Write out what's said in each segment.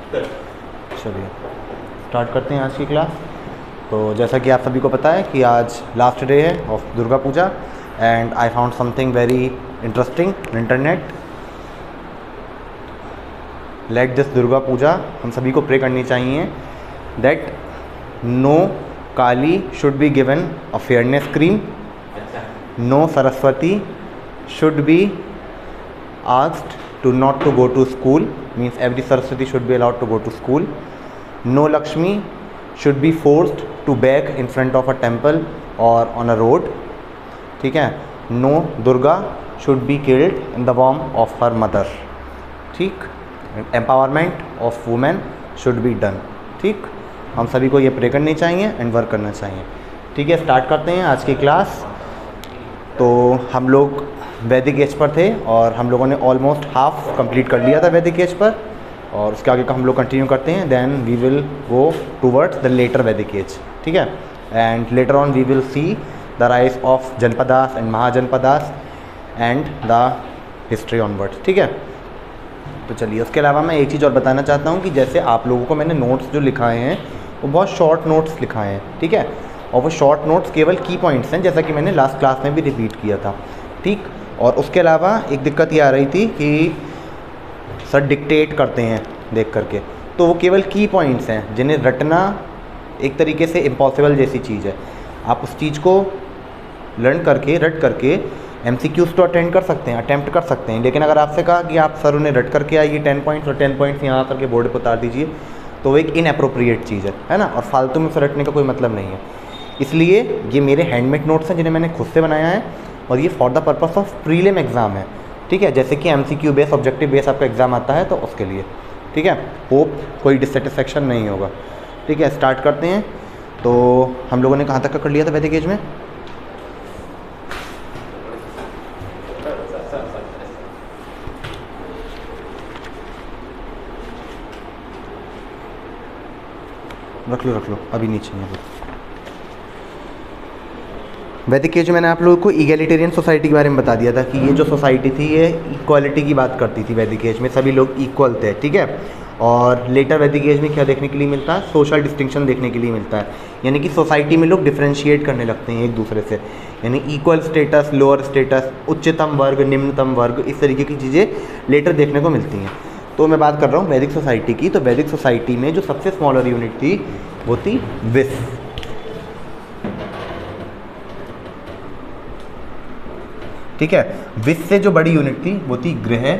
चलिए स्टार्ट करते हैं आज की क्लास। तो जैसा कि आप सभी को पता है कि आज लास्ट डे है of Durga Puja and I found something very interesting internet. Let this Durga Puja हम सभी को प्रे करनी चाहिए that no Kali should be given a fairness cream, no Saraswati should be asked to not to go to school, means every Saraswati should be allowed to go to school. No Lakshmi should be forced to beg in front of a temple or on a road. ठीक है। No Durga should be killed in the womb of her mother. ठीक। Empowerment of women should be done. ठीक। हम सभी को ये pray करनी चाहिए एंड वर्क करना चाहिए। ठीक है, स्टार्ट करते हैं आज की क्लास। तो हम लोग वैदिक एज पर थे और हम लोगों ने ऑलमोस्ट हाफ कंप्लीट कर लिया था वैदिक एज पर, और उसके आगे का हम लोग कंटिन्यू करते हैं। Then we will go towards the later Vedic age. ठीक है, and later on we will see the rise of janapadas and mahajanapadas and the history onwards. ठीक है, तो चलिए उसके अलावा मैं एक चीज़ और बताना चाहता हूँ कि जैसे आप लोगों को मैंने नोट्स जो लिखाए हैं वो बहुत शॉर्ट नोट्स लिखाए हैं। ठीक है, और वो शॉर्ट नोट्स केवल की पॉइंट्स हैं, जैसा कि मैंने लास्ट क्लास में भी रिपीट किया था। ठीक, और उसके अलावा एक दिक्कत ये आ रही थी कि सर डिक्टेट करते हैं देख करके, तो वो केवल की पॉइंट्स हैं जिन्हें रटना एक तरीके से इम्पॉसिबल जैसी चीज़ है। आप उस चीज़ को लर्न करके रट करके MCQs तो अटेंड कर सकते हैं, अटैम्प्ट कर सकते हैं, लेकिन अगर आपसे कहा कि आप सर उन्हें रट करके आइए 10 पॉइंट्स और 10 पॉइंट्स यहाँ करके बोर्ड पर उतार दीजिए, तो वो एक इनअप्रोप्रिएट चीज़ है ना, और फालतू में उसे रटने का कोई मतलब नहीं है। इसलिए ये मेरे हैंडमेड नोट्स हैं जिन्हें मैंने खुद से बनाया है, और ये for the purpose of prelim exam है। ठीक है, जैसे कि MCQ बेस ऑब्जेक्टिव बेस आपका एग्ज़ाम आता है तो उसके लिए। ठीक है, होप कोई डिससेटिस्फेक्शन नहीं होगा। ठीक है, स्टार्ट करते हैं। तो हम लोगों ने कहाँ तक का कर लिया था वैदिक एज में? रख लो अभी नीचे है। वैदिक एज में मैंने आप लोगों को ईगैलिटेरियन सोसाइटी के बारे में बता दिया था कि ये जो सोसाइटी थी ये इक्वालिटी की बात करती थी। वैदिक एज में सभी लोग इक्वल थे। ठीक है, और लेटर वैदिक एज में क्या देखने के लिए मिलता है? सोशल डिस्टिंक्शन देखने के लिए मिलता है, यानी कि सोसाइटी में लोग डिफ्रेंशिएट करने लगते हैं एक दूसरे से, यानी इक्वल स्टेटस, लोअर स्टेटस, उच्चतम वर्ग, निम्नतम वर्ग, इस तरीके की चीज़ें लेटर देखने को मिलती हैं। तो मैं बात कर रहा हूँ वैदिक सोसाइटी की। तो वैदिक सोसाइटी में जो सबसे स्मॉलर यूनिट थी वो थी विस। ठीक है, विस से जो बड़ी यूनिट थी वो थी गृह,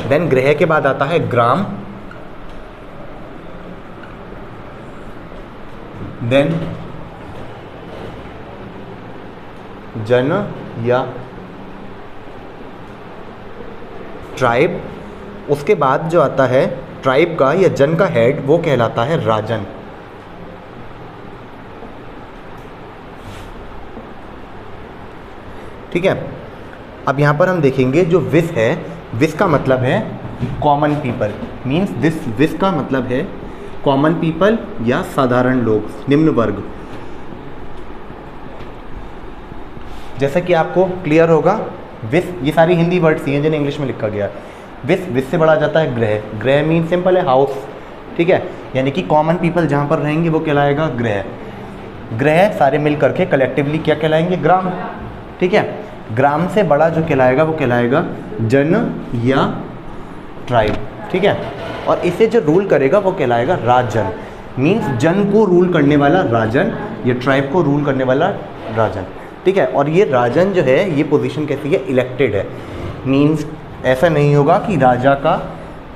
देन गृह के बाद आता है ग्राम, देन जन या ट्राइब। उसके बाद जो आता है ट्राइब का या जन का हेड वो कहलाता है राजन। ठीक है, अब यहाँ पर हम देखेंगे जो विस है, विस का मतलब है कॉमन पीपल, मीन्स दिस विस का मतलब है कॉमन पीपल या साधारण लोग, निम्न वर्ग। जैसा कि आपको क्लियर होगा, विस ये सारी हिंदी वर्ड्स ही हैं जिन्हें इंग्लिश में लिखा गया है। विस से बढ़ा जाता है गृह। गृह मीन सिंपल है हाउस। ठीक है, यानी कि कॉमन पीपल जहाँ पर रहेंगे वो कहलाएगा गृह। गृह सारे मिल करके कलेक्टिवली क्या कहलाएंगे? ग्राम। ठीक है, ग्राम से बड़ा जो कहलाएगा वो कहलाएगा जन या ट्राइब। ठीक है, और इसे जो रूल करेगा वो कहलाएगा राजन, मीन्स जन को रूल करने वाला राजन या ट्राइब को रूल करने वाला राजन। ठीक है, और ये राजन जो है ये पोजीशन कैसी है? इलेक्टेड है, मीन्स ऐसा नहीं होगा कि राजा का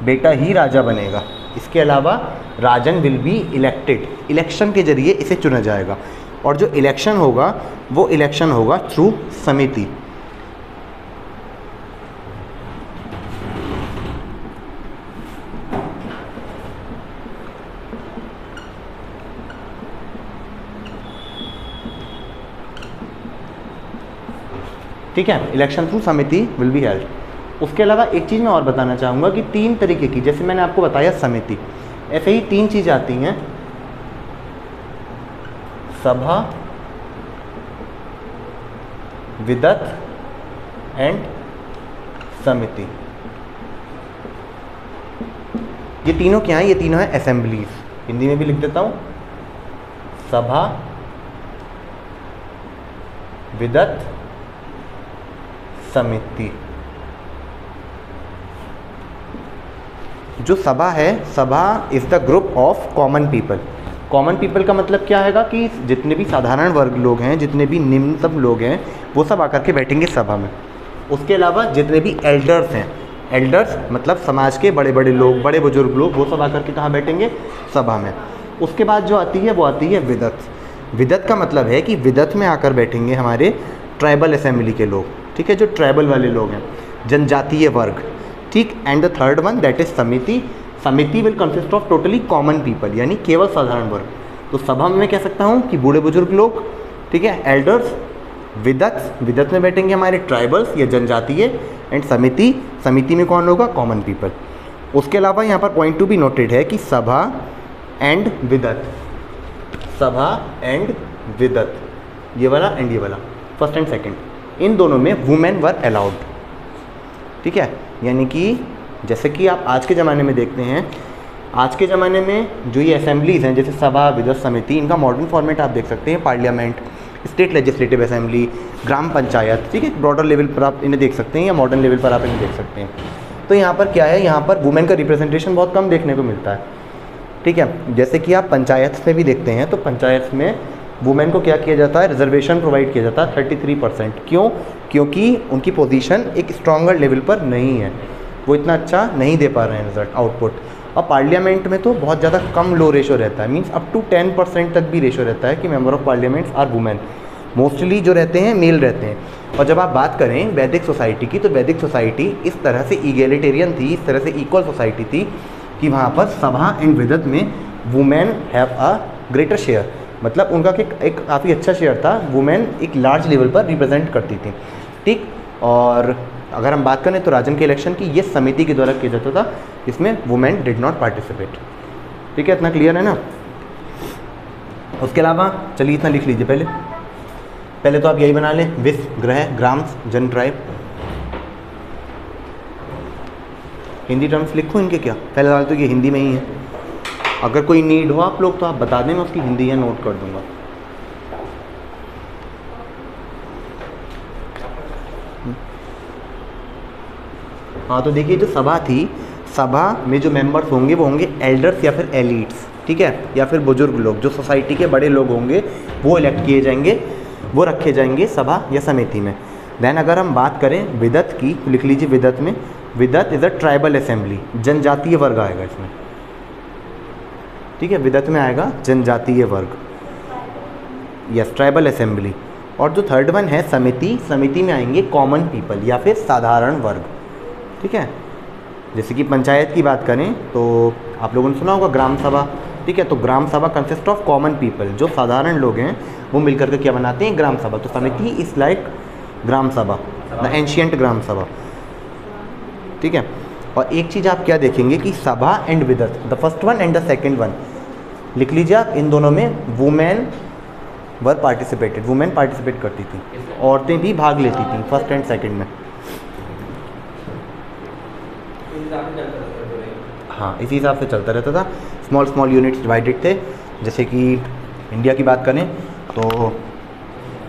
बेटा ही राजा बनेगा। इसके अलावा राजन विल बी इलेक्टेड, इलेक्शन के जरिए इसे चुना जाएगा, और जो इलेक्शन होगा वो इलेक्शन होगा थ्रू समिति। ठीक है, इलेक्शन थ्रू समिति विल बी हेल्ड। उसके अलावा एक चीज़ मैं और बताना चाहूँगा कि 3 तरीके की, जैसे मैंने आपको बताया समिति, ऐसे ही 3 चीज़ें आती हैं, सभा, विदत एंड समिति। ये तीनों क्या है? ये तीनों है असेंबलीज। हिंदी में भी लिख देता हूँ, सभा, विदत, समिति। जो सभा है, सभा is the group of common people. Common people का मतलब क्या है कि जितने भी साधारण वर्ग लोग हैं, जितने भी निम्नतम लोग हैं, वो सब आकर के बैठेंगे सभा में। उसके अलावा जितने भी एल्डर्स हैं, एल्डर्स मतलब समाज के बड़े बड़े लोग, बड़े बुजुर्ग लोग, वो सब आकर के कहाँ बैठेंगे? सभा में। उसके बाद जो आती है वो आती है विदत। विदत का मतलब है कि विदत में आकर बैठेंगे हमारे ट्राइबल असेंबली के लोग, ठीक है, जो ट्राइबल वाले लोग हैं, जनजातीय वर्ग, ठीक। And the third one that is समिति। समिति will consist of totally common people, यानी केवल साधारण वर्ग। तो सभा में मैं कह सकता हूँ कि बूढ़े बुजुर्ग लोग, ठीक है, एल्डर्स। विदत, विदत में बैठेंगे हमारे ट्राइबल्स या जनजातीय। एंड समिति, समिति में कौन होगा? Common people. उसके अलावा यहाँ पर पॉइंट टू बी नोटेड है कि सभा एंड विदत, सभा एंड विदत, ये वाला एंड ये वाला, फर्स्ट एंड सेकंड, इन दोनों में वुमेन वर अलाउड, ठीक है। यानी कि जैसे कि आप आज के ज़माने में देखते हैं, आज के ज़माने में जो ये असेंबलीज़ हैं, जैसे सभा, विदत, समिति, इनका मॉडर्न फॉर्मेट आप देख सकते हैं, पार्लियामेंट, स्टेट लेजिस्लेटिव असेंबली, ग्राम पंचायत, ठीक है। ब्रॉडर लेवल पर आप इन्हें देख सकते हैं या मॉडर्न लेवल पर आप इन्हें देख सकते हैं। तो यहाँ पर क्या है, यहाँ पर वुमेन का रिप्रेजेंटेशन बहुत कम देखने को मिलता है, ठीक है। जैसे कि आप पंचायत में भी देखते हैं, तो पंचायत में वुमेन को क्या किया जाता है? रिजर्वेशन प्रोवाइड किया जाता है 33%। क्यों? क्योंकि उनकी पोजीशन एक स्ट्रॉन्गर लेवल पर नहीं है, वो इतना अच्छा नहीं दे पा रहे हैं रिजल्ट, आउटपुट। और पार्लियामेंट में तो बहुत ज़्यादा कम लो रेशो रहता है, मींस अप टू 10% तक भी रेशो रहता है कि member of parliaments are women. Mostly जो रहते हैं मेल रहते हैं। और जब आप बात करें वैदिक सोसाइटी की, तो वैदिक सोसाइटी इस तरह से ईगैलिटेरियन थी, इस तरह से इक्वल सोसाइटी थी कि वहाँ पर सभा एंड विदत में women have a greater share, मतलब उनका एक काफ़ी अच्छा शेयर था, वुमेन एक लार्ज लेवल पर रिप्रेजेंट करती थी, ठीक। और अगर हम बात करें तो राजन के इलेक्शन की, ये समिति के द्वारा किया जाता था, इसमें वुमेन डिड नॉट पार्टिसिपेट, ठीक है। इतना क्लियर है ना? उसके अलावा चलिए इतना लिख लीजिए पहले तो आप यही बना लें, विश्व, ग्रह, ग्राम्स, जन, ट्राइब। हिंदी टर्म्स लिखूँ इनके क्या? फिलहाल तो ये हिंदी में ही है, अगर कोई नीड हो आप लोग तो आप बता दें, मैं उसकी हिंदी या नोट कर दूंगा। हाँ, तो देखिए जो सभा थी, सभा में जो मेंबर्स होंगे वो होंगे एल्डर्स या फिर एलिट्स, ठीक है, या फिर बुजुर्ग लोग, जो सोसाइटी के बड़े लोग होंगे वो इलेक्ट किए जाएंगे, वो रखे जाएंगे सभा या समिति में। देन अगर हम बात करें विदत की, तो लिख लीजिए विदत में, विदत इज़ अ ट्राइबल असेंबली, जनजातीय वर्ग आएगा इसमें, ठीक है। विदत में आएगा जनजातीय वर्ग, यस, ट्राइबल असेंबली। और जो थर्ड वन है समिति, समिति में आएंगे कॉमन पीपल या फिर साधारण वर्ग, ठीक है। जैसे कि पंचायत की बात करें तो आप लोगों ने सुना होगा ग्राम सभा, ठीक है। तो ग्राम सभा कंसिस्ट ऑफ कॉमन पीपल, जो साधारण लोग हैं वो मिलकर के क्या बनाते हैं? ग्राम सभा। तो समिति इज लाइक ग्राम सभा, द एंशियंट ग्राम सभा, ठीक है। और एक चीज़ आप क्या देखेंगे कि sabha and vidatha, the first one and the second one, लिख लीजिए आप, इन दोनों में women were participated, women participate करती थी, औरतें भी भाग लेती थी फर्स्ट एंड सेकेंड में। हाँ, इसी हिसाब से चलता रहता था। स्मॉल स्मॉल यूनिट्स डिवाइडेड थे, जैसे कि इंडिया की बात करें तो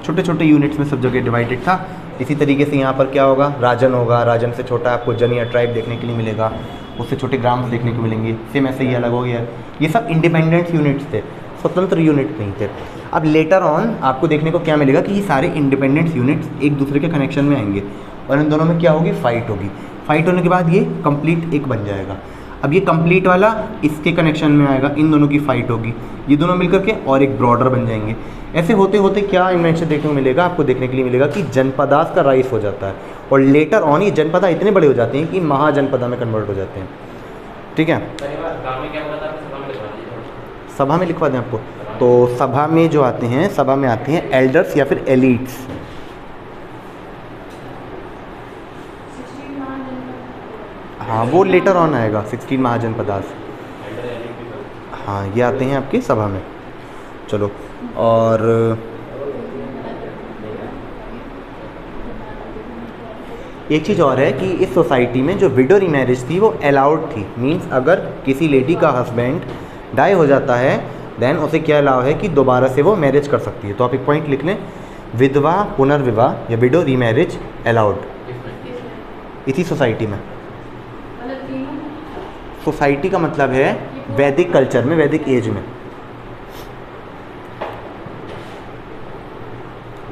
छोटे छोटे यूनिट्स में सब जगह डिवाइडेड था। इसी तरीके से यहाँ पर क्या होगा? राजन होगा, राजन से छोटा आपको जन या ट्राइब देखने के लिए मिलेगा, उससे छोटे ग्राम्स देखने को मिलेंगे, सेम ऐसे ही अलग हो गया। ये सब इंडिपेंडेंट यूनिट्स थे, स्वतंत्र यूनिट नहीं थे। अब लेटर ऑन आपको देखने को क्या मिलेगा कि ये सारे इंडिपेंडेंट यूनिट्स एक दूसरे के कनेक्शन में आएंगे और इन दोनों में क्या होगी? फाइट होगी। फाइट होने के बाद ये कंप्लीट एक बन जाएगा। अब ये कंप्लीट वाला इसके कनेक्शन में आएगा, इन दोनों की फाइट होगी, ये दोनों मिलकर के और एक ब्रॉडर बन जाएंगे। ऐसे होते होते क्या इन्वेंशन देखने को मिलेगा? आपको देखने के लिए मिलेगा कि जनपदास का राइज हो जाता है और लेटर ऑन ये जनपदा इतने बड़े हो जाते हैं कि महाजनपदा में कन्वर्ट हो जाते हैं, ठीक है। सभा में लिखवा दें आपको, तो सभा में जो आते हैं, सभा में आते हैं एल्डर्स या फिर एलिट्स। हाँ, वो लेटर ऑन आएगा, 16 महाजनपदास। हाँ, ये आते हैं आपकी सभा में। चलो, और एक चीज़ और है कि इस सोसाइटी में जो विडो रीमैरिज थी वो अलाउड थी। मींस अगर किसी लेडी का हस्बैंड डाई हो जाता है देन उसे क्या अलाउ है कि दोबारा से वो मैरिज कर सकती है। तो आप एक पॉइंट लिख लें, विधवा पुनर्विवाह या विडो रीमैरिज अलाउड इसी सोसाइटी में। सोसाइटी का मतलब है वैदिक कल्चर में, वैदिक एज में।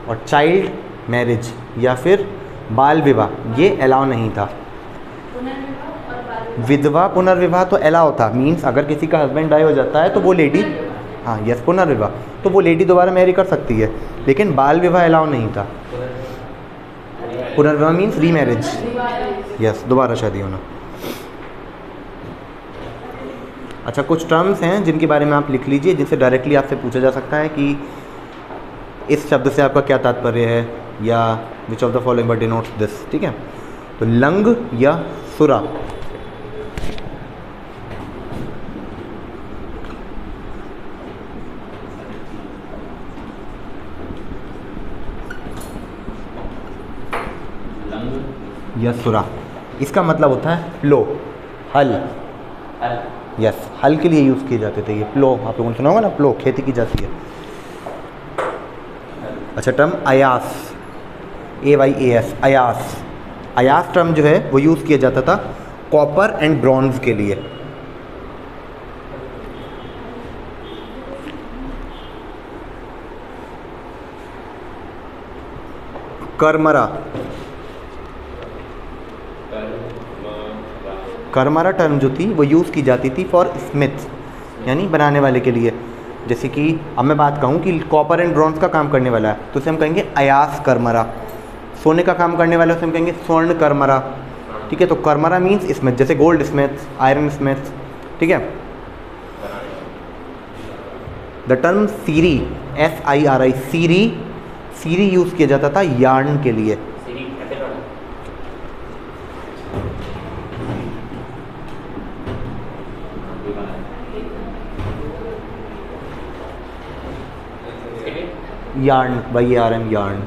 और चाइल्ड मैरिज या फिर बाल विवाह ये अलाउ नहीं था। विधवा पुनर्विवाह तो अलाउ था। मींस अगर किसी का हस्बैंड डाई हो जाता है तो वो लेडी, हाँ यस, पुनर्विवाह, तो वो लेडी दोबारा मैरी कर सकती है। लेकिन बाल विवाह अलाउ नहीं था। पुनर्विवाह मीन्स रीमैरिज, यस, दोबारा शादी होना। अच्छा, कुछ टर्म्स हैं जिनके बारे में आप लिख लीजिए, जिनसे डायरेक्टली आपसे पूछा जा सकता है कि इस शब्द से आपका क्या तात्पर्य है, या which of the following word denotes this. ठीक है, तो लंग या सुरा। या सुरा, इसका मतलब होता है प्लो, हल। यस, हल के लिए यूज़ किए जाते थे ये प्लो। आप लोगों ने सुना होगा ना, प्लो खेती की जाती है। अच्छा, term Ayaz, AYAS, Ayaz. Ayaz term जो है वो यूज़ किया जाता था कॉपर एंड ब्रॉन्ज के लिए। कर्मरा, कर्मरा टर्म जो थी वो यूज़ की जाती थी फॉर स्मिथ, यानी बनाने वाले के लिए। जैसे कि अब मैं बात कहूँ कि कॉपर एंड ब्रॉन्ज का काम करने वाला है तो उसे हम कहेंगे अयास कर्मरा। सोने का काम करने वाला उसे हम कहेंगे स्वर्ण कर्मरा। ठीक है, तो कर्मरा मीन्स स्मिथ, जैसे गोल्ड स्मिथ, आयरन स्मिथ। ठीक है, द टर्म सीरी, SIRI, सीरी, सीरी यूज़ किया जाता था यार्न के लिए। Yarn, YARN, yarn.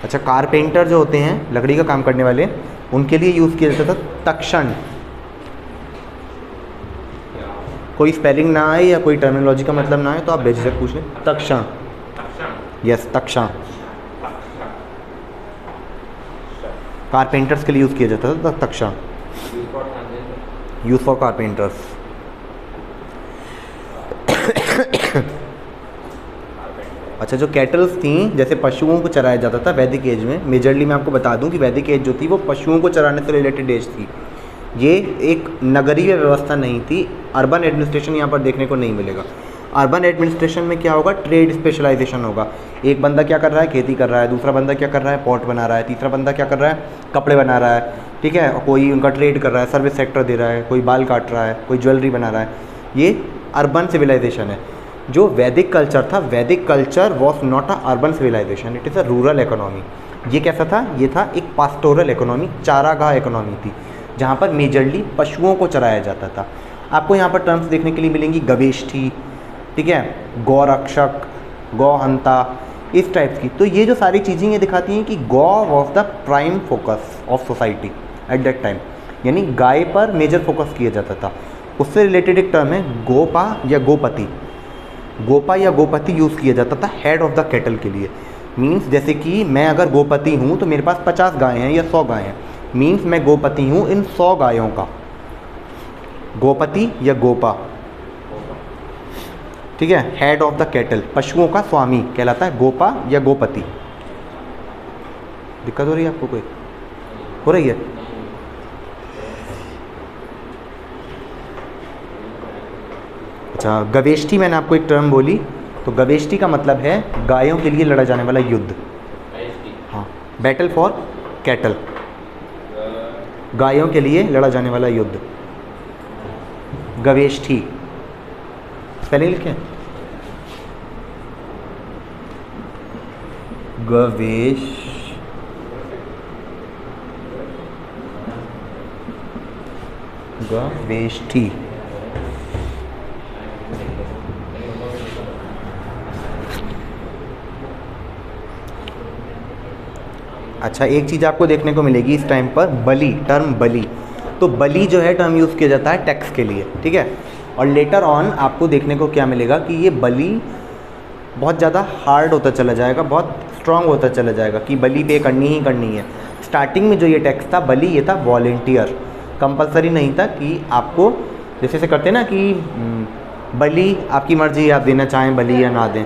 अच्छा, कारपेंटर जो होते हैं, लकड़ी का काम करने वाले, उनके लिए यूज़ किया जाता था तक्षण। कोई स्पेलिंग ना आए या कोई टर्मिनोलॉजी का मतलब ना आए तो आप बेझिझक पूछ लें, तक्षण। यस, तक्षण। कारपेंटर्स के लिए यूज़ किया जाता था तक्षण, यूज फॉर कारपेंटर्स। अच्छा, जो कैटल्स थी, जैसे पशुओं को चराया जाता था वैदिक एज में। मेजरली मैं आपको बता दूं कि वैदिक एज जो थी वो पशुओं को चराने से रिलेटेड एज थी। ये एक नगरीय व्यवस्था नहीं थी। अर्बन एडमिनिस्ट्रेशन यहाँ पर देखने को नहीं मिलेगा। अर्बन एडमिनिस्ट्रेशन में क्या होगा, ट्रेड स्पेशलाइजेशन होगा। एक बंदा क्या कर रहा है, खेती कर रहा है, दूसरा बंदा क्या कर रहा है, पॉट बना रहा है, तीसरा बंदा क्या कर रहा है, कपड़े बना रहा है। ठीक है, और कोई उनका ट्रेड कर रहा है, सर्विस सेक्टर दे रहा है, कोई बाल काट रहा है, कोई ज्वेलरी बना रहा है। ये अर्बन सिविलाइजेशन है। जो वैदिक कल्चर था, Vedic culture was not a urban civilization, it is a rural economy. ये कैसा था, ये था एक पास्टोरल इकोनॉमी, चारागाह इकोनॉमी थी, जहाँ पर मेजरली पशुओं को चराया जाता था। आपको यहाँ पर टर्म्स देखने के लिए मिलेंगी, गवेष्ठी, ठीक है, गौरक्षक, गौहंता, इस टाइप की। तो ये जो सारी चीज़ें ये दिखाती हैं कि गौ was the prime focus of society at that time, यानी गाय पर मेजर फोकस किया जाता था। उससे रिलेटेड एक टर्म है गोपा या गोपति। गोपा या गोपति यूज़ किया जाता था हेड ऑफ द कैटल के लिए। मीन्स जैसे कि मैं अगर गोपति हूँ तो मेरे पास 50 गायें हैं या 100 गायें हैं, मीन्स मैं गोपति हूँ इन 100 गायों का, गोपति या गोपा। ठीक है, हेड ऑफ द कैटल, पशुओं का स्वामी कहलाता है गोपा या गोपति। दिक्कत हो रही है आपको, कोई हो रही है? अच्छा, गवेष्ठी मैंने आपको एक टर्म बोली, तो गवेष्ठी का मतलब है गायों के लिए लड़ा जाने वाला युद्ध। हाँ, बैटल फॉर कैटल, गायों के लिए लड़ा जाने वाला युद्ध, गवेष्ठी। पहले लिखें, गवेष्ठी। अच्छा, एक चीज़ आपको देखने को मिलेगी इस टाइम पर, बली, टर्म बली। तो बली जो है टर्म यूज़ किया जाता है टैक्स के लिए, ठीक है। और लेटर ऑन आपको देखने को क्या मिलेगा कि ये बली बहुत ज़्यादा हार्ड होता चला जाएगा, बहुत स्ट्रांग होता चला जाएगा कि बली पे करनी ही करनी है। स्टार्टिंग में जो ये टैक्स था बली, ये था वॉलेंटियर, कंपलसरी नहीं था कि आपको, जैसे से करते हैं ना कि बली आपकी मर्ज़ी, आप देना चाहें बली या ना दें।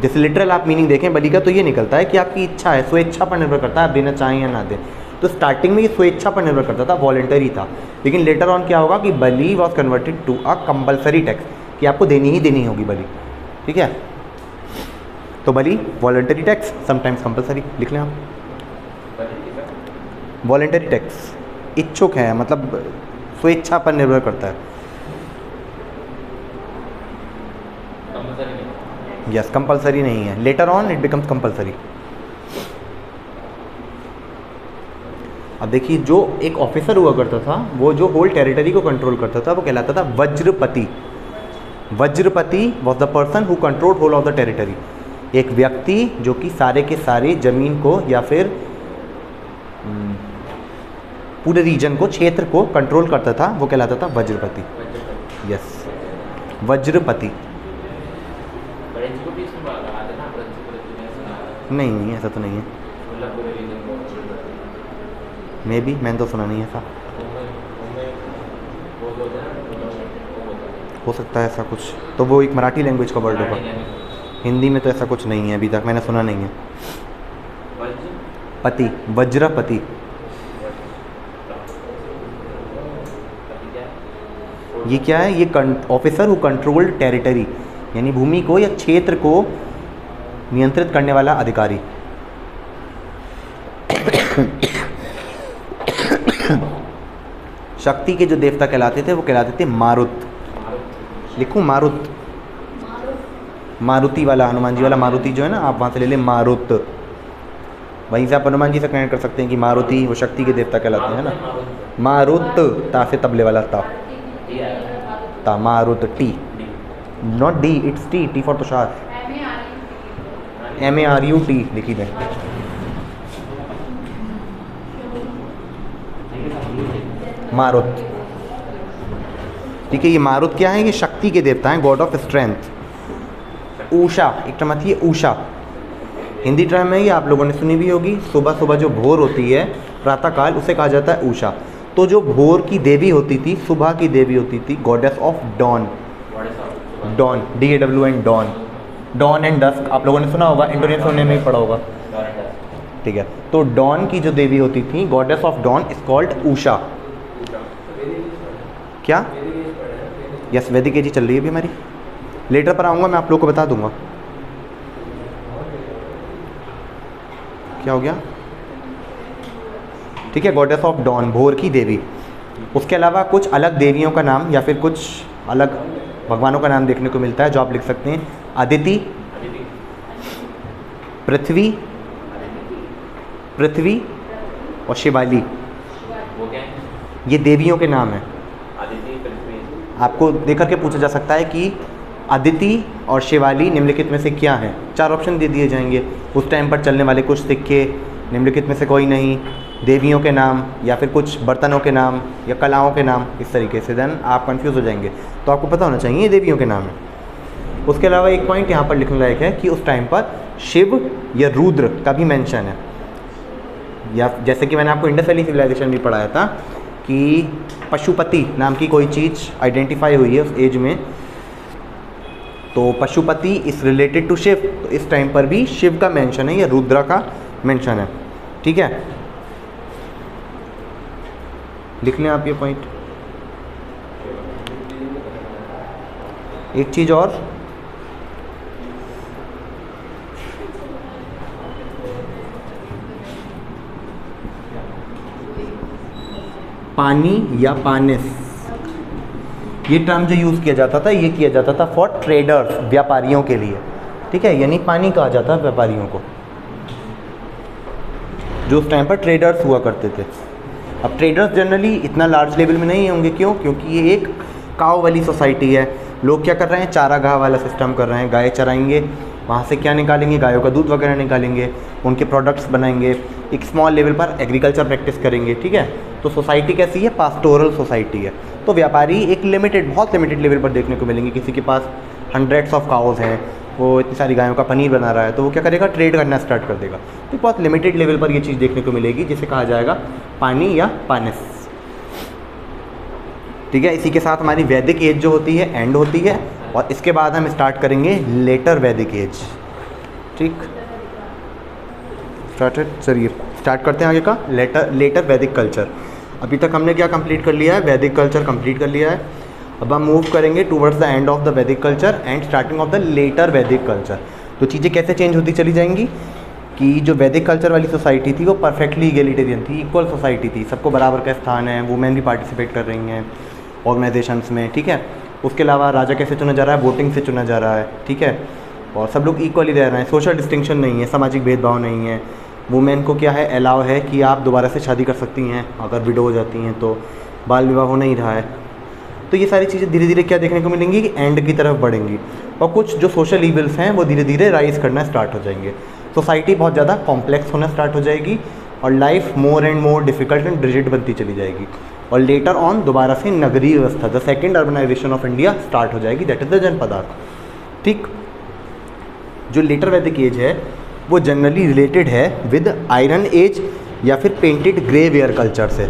जैसे लिटरल आप मीनिंग देखें बली का तो ये निकलता है कि आपकी इच्छा है, स्वेच्छा पर निर्भर करता है आप देना चाहें या ना दें। तो स्टार्टिंग में ये स्वेच्छा पर निर्भर करता था, वॉलेंटरी था। लेकिन लेटर ऑन क्या होगा कि bali was converted to a compulsory tax, कि आपको देनी ही देनी होगी बली, ठीक है। तो बली वॉलेंटरी टैक्स, समटाइम्स कंपलसरी, लिख लें आप। वॉलेंटरी टैक्स इच्छुक है, मतलब स्वेच्छा पर निर्भर करता है। यस, कंपलसरी नहीं है, later on it becomes compulsory. अब देखिए, जो एक ऑफिसर हुआ करता था, वो जो होल टेरिटरी को कंट्रोल करता था, वो कहलाता था Vajrapati. Vajrapati was the person who control whole of the territory. एक व्यक्ति जो कि सारे के सारे ज़मीन को या फिर पूरे रीजन को, क्षेत्र को कंट्रोल करता था, वो कहलाता था वज्रपति। यस, वज्रपति। नहीं, ऐसा तो नहीं है, मे बी, मैंने तो सुना नहीं ऐसा। हो सकता है ऐसा कुछ, तो वो एक मराठी लैंग्वेज का वर्ड होगा। हिंदी में तो ऐसा कुछ नहीं है, अभी तक मैंने सुना नहीं है। पति, वज्रपति। ये क्या है? ये ऑफिसर हु कंट्रोल टेरिटरी, यानी भूमि को या क्षेत्र को नियंत्रित करने वाला अधिकारी। शक्ति के जो देवता कहलाते थे वो कहलाते थे मारुत। लिखूं मारुत, मारुति वाला, हनुमान जी वाला मारुति जो है ना, आप वहाँ से ले लें मारुत। वहीं से आप हनुमान जी से कनेक्ट कर सकते हैं कि मारुति वो शक्ति के देवता कहलाते हैं ना। मारुत, ता से तबले वाला ता, ता Marut, T, not D, it's T, T for Tushar, MARUT लिखी है। मारुत, ठीक है। ये मारुत क्या है? ये शक्ति के देवता हैं, गॉड ऑफ स्ट्रेंथ। उषा, एक टर्म आती है उषा, हिंदी टर्म है ये, आप लोगों ने सुनी भी होगी। सुबह सुबह जो भोर होती है, प्रातःकाल, उसे कहा जाता है उषा। तो जो भोर की देवी होती थी, सुबह की देवी होती थी, goddess of dawn. Dawn, DAWN, dawn. Dawn and dusk आप लोगों ने सुना होगा, इंडोनेशिया होने में ही पढ़ा होगा, ठीक है। तो डॉन की जो देवी होती थी, goddess of dawn, is called Usha. क्या? यस, वैदिक एज चल रही है अभी हमारी। लेटर पर आऊँगा, मैं आप लोगों को बता दूंगा। क्या हो गया? ठीक है, गॉडेस ऑफ डॉन, भोर की देवी। उसके अलावा कुछ अलग देवियों का नाम या फिर कुछ अलग भगवानों का नाम देखने को मिलता है, जो आप लिख सकते हैं। अदिति, पृथ्वी, पृथ्वी और शिवाली, ये देवियों के नाम हैं। आपको देख करके पूछा जा सकता है कि अदिति और शिवाली निम्नलिखित में से क्या है। 4 ऑप्शन दे दिए जाएंगे। उस टाइम पर चलने वाले कुछ सिक्के, निम्नलिखित में से कोई नहीं, देवियों के नाम या फिर कुछ बर्तनों के नाम या कलाओं के नाम, इस तरीके से। देन आप कंफ्यूज हो जाएंगे, तो आपको पता होना चाहिए ये देवियों के नाम है। उसके अलावा एक पॉइंट यहाँ पर लिखने लायक है कि उस टाइम पर शिव या रुद्र का भी मेंशन है। या जैसे कि मैंने आपको इंडस वैली सिविलाइजेशन भी पढ़ाया था कि पशुपति नाम की कोई चीज़ आइडेंटिफाई हुई है उस एज में, तो Pashupati is related to Shiv. तो इस टाइम पर भी शिव का मेंशन है या रुद्र का मेंशन है, ठीक है। लिख लें आप ये पॉइंट। एक चीज़ और, पानी या पानिस, ये टर्म जो यूज़ किया जाता था, ये किया जाता था फॉर ट्रेडर्स, व्यापारियों के लिए, ठीक है। यानी पानी कहा जाता है व्यापारियों को, जो उस टाइम पर ट्रेडर्स हुआ करते थे। अब ट्रेडर्स जनरली इतना लार्ज लेवल में नहीं होंगे, क्यों? क्योंकि ये एक काव वाली सोसाइटी है। लोग क्या कर रहे हैं? चारागाह वाला सिस्टम कर रहे हैं। गाय चराएंगे, वहाँ से क्या निकालेंगे? गायों का दूध वगैरह निकालेंगे, उनके प्रोडक्ट्स बनाएंगे, एक स्मॉल लेवल पर एग्रीकल्चर प्रैक्टिस करेंगे, ठीक है। तो सोसाइटी कैसी है, पास्टोरल सोसाइटी है। तो व्यापारी एक लिमिटेड, बहुत लिमिटेड लेवल पर देखने को मिलेंगे। किसी के पास हंड्रेड्स ऑफ काउज हैं, वो इतनी सारी गायों का पनीर बना रहा है, तो वो क्या करेगा, ट्रेड करना स्टार्ट कर देगा। तो बहुत लिमिटेड लेवल पर ये चीज़ देखने को मिलेगी, जिसे कहा जाएगा पानी या पानिस, ठीक है। इसी के साथ हमारी वैदिक एज जो होती है एंड होती है, और इसके बाद हम स्टार्ट करेंगे लेटर वैदिक एज, ठीक। चलिए स्टार्ट करते हैं आगे का लेटर वैदिक कल्चर। अभी तक हमने क्या कंप्लीट कर लिया है, वैदिक कल्चर कंप्लीट कर लिया है। अब हम मूव करेंगे towards the end of the Vedic culture and starting of the later वैदिक कल्चर। तो चीज़ें कैसे चेंज होती चली जाएंगी कि जो वैदिक कल्चर वाली सोसाइटी थी वो परफेक्टली इगैलिटेरियन थी, इक्वल सोसाइटी थी, सबको बराबर का स्थान है, वुमेन भी पार्टिसिपेट कर रही हैं ऑर्गेनाइजेशंस में, ठीक है। उसके अलावा राजा कैसे चुना जा रहा है, वोटिंग से चुना जा रहा है, ठीक है। और सब लोग इक्वली रह रहे हैं, सोशल डिस्टिंक्शन नहीं है, सामाजिक भेदभाव नहीं है। वुमेन को क्या है, अलाउ है कि आप दोबारा से शादी कर सकती हैं अगर विडो हो जाती हैं, तो बाल विवाह हो नहीं रहा है। तो ये सारी चीज़ें धीरे धीरे क्या देखने को मिलेंगी कि एंड की तरफ बढ़ेंगी, और कुछ जो सोशल इविल्स हैं वो धीरे धीरे राइज करना स्टार्ट हो जाएंगे। सोसाइटी बहुत ज़्यादा कॉम्प्लेक्स होना स्टार्ट हो जाएगी, और life more and more difficult and rigid बनती चली जाएगी। और लेटर ऑन दोबारा से नगरीय व्यवस्था, the second urbanization of India start हो जाएगी, दैट इज़ द जनपदार्थ, ठीक। जो लेटर वैदिक एज है वो जनरली रिलेटेड है विद आयरन एज या फिर पेंटेड ग्रे वेयर कल्चर से।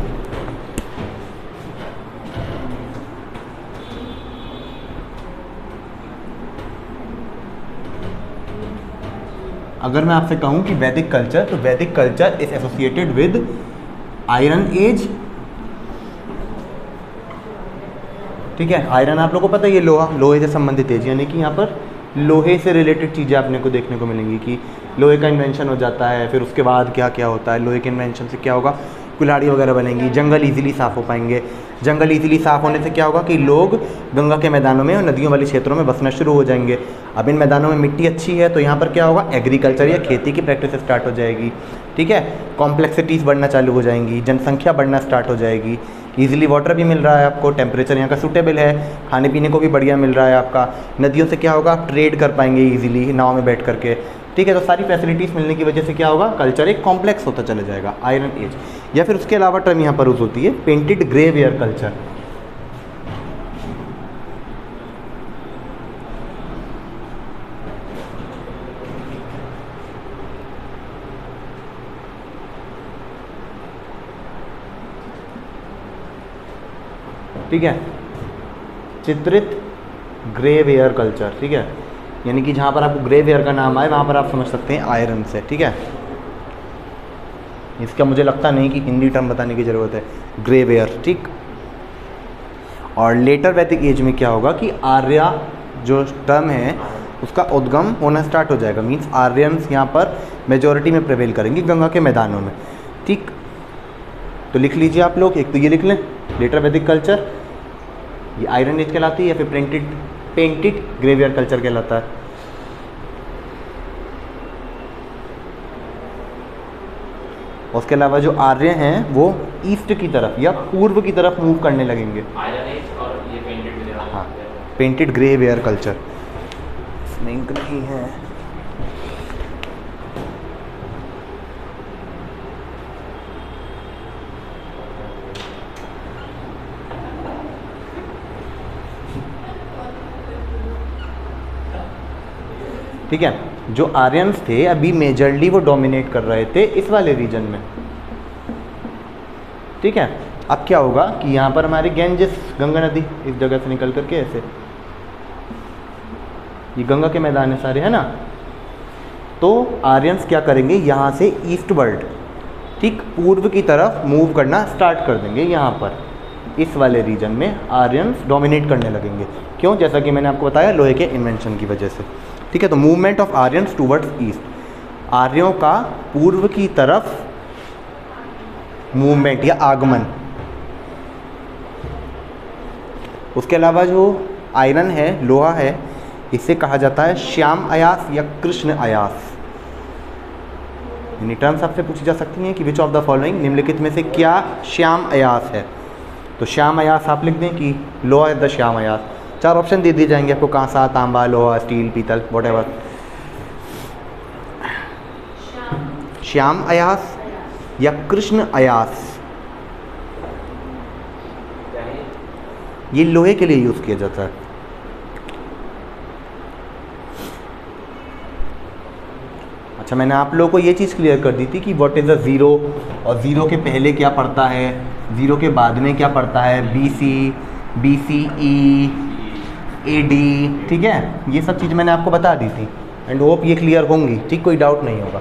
अगर मैं आपसे कहूं कि वैदिक कल्चर, तो Vedic culture is associated with iron age, ठीक है। आयरन आप लोगों को पता है ये लोहे से संबंधित एज, यानी कि यहाँ पर लोहे से रिलेटेड चीज़ें आपने को देखने को मिलेंगी कि लोहे का इन्वेंशन हो जाता है, फिर उसके बाद क्या क्या होता है, लोहे के इन्वेंशन से क्या होगा, कुल्हाड़ी वगैरह बनेंगी, जंगल इजीली साफ़ हो पाएंगे। जंगल इजीली साफ़ होने से क्या होगा कि लोग गंगा के मैदानों में और नदियों वाले क्षेत्रों में बसना शुरू हो जाएंगे। अब इन मैदानों में मिट्टी अच्छी है तो यहाँ पर क्या होगा, एग्रीकल्चर या खेती की प्रैक्टिस स्टार्ट हो जाएगी, ठीक है। कॉम्प्लेक्सिटीज़ बढ़ना चालू हो जाएंगी, जनसंख्या बढ़ना स्टार्ट हो जाएगी, ईजिली वाटर भी मिल रहा है आपको, टेम्परेचर यहाँ का सूटेबल है, खाने पीने को भी बढ़िया मिल रहा है आपका। नदियों से क्या होगा, आप ट्रेड कर पाएंगे ईजिली नाव में बैठ करके, ठीक है। तो सारी फैसिलिटीज़ मिलने की वजह से क्या होगा, कल्चर एक कॉम्प्लेक्स होता चला जाएगा, आयरन एज। या फिर उसके अलावा टर्म यहाँ पर यूज होती है पेंटेड ग्रे वेयर कल्चर। ठीक है, चित्रित ग्रे वेयर कल्चर, ठीक है। यानी कि जहाँ पर आपको ग्रे वेयर का नाम आए वहाँ पर आप समझ सकते हैं आयरन से, ठीक है। इसका मुझे लगता नहीं कि हिंदी टर्म बताने की ज़रूरत है, ग्रे वेयर, ठीक। और लेटर वैदिक एज में क्या होगा कि आर्या जो टर्म है उसका उद्गम होना स्टार्ट हो जाएगा, मीन्स आर्यंस यहाँ पर मेजॉरिटी में प्रिवेल करेंगी गंगा के मैदानों में, ठीक। तो लिख लीजिए आप लोग, एक तो ये लिख लें लेटर वैदिक कल्चर, ये आयरन एज कहलाती है या फिर पेंटेड ग्रे वेयर कल्चर कहलाता है। उसके अलावा जो आर्य हैं वो ईस्ट की तरफ या पूर्व की तरफ मूव करने लगेंगे, आयरन एज और ये पेंटेड, हाँ, पेंटेड ग्रे वेयर कल्चर। इसमें इंक नहीं है, ठीक है। जो आर्यंस थे अभी मेजरली वो डोमिनेट कर रहे थे इस वाले रीजन में, ठीक है। अब क्या होगा कि यहाँ पर हमारी गेंजिस गंगा नदी इस जगह से निकल करके ऐसे, ये गंगा के मैदान है सारे, है ना। तो आर्यंस क्या करेंगे, यहाँ से ईस्ट वर्ल्ड, ठीक, पूर्व की तरफ मूव करना स्टार्ट कर देंगे। यहाँ पर इस वाले रीजन में आर्यंस डोमिनेट करने लगेंगे। क्यों? जैसा कि मैंने आपको बताया, लोहे के इन्वेंशन की वजह से, ठीक है। तो movement of Aryans towards east, आर्यों का पूर्व की तरफ मूवमेंट या आगमन। उसके अलावा जो आयरन है, लोहा है, इसे कहा जाता है श्याम अयास या कृष्ण अयास। यानी टर्म्स आपसे पूछी जा सकती हैं कि विच ऑफ द फॉलोइंग, निम्नलिखित में से क्या श्याम अयास है। तो श्याम अयास आप लिख दें कि loha is the shyam ayas. 4 option दे दिए जाएंगे आपको, कांसा, तांबा, लोहा, स्टील, पीतल, व्हाटएवर। श्याम अयास, या कृष्ण अयास, क्या है? ये लोहे के लिए यूज़ किया जाता है। अच्छा, मैंने आप लोगों को ये चीज़ क्लियर कर दी थी कि व्हाट इज़ अ ज़ीरो, और ज़ीरो के पहले क्या पड़ता है, ज़ीरो के बाद में क्या पड़ता है, BC, BCE, AD, ठीक है, ये सब चीज़ मैंने आपको बता दी थी एंड होप ये क्लियर होंगी, ठीक, कोई डाउट नहीं होगा।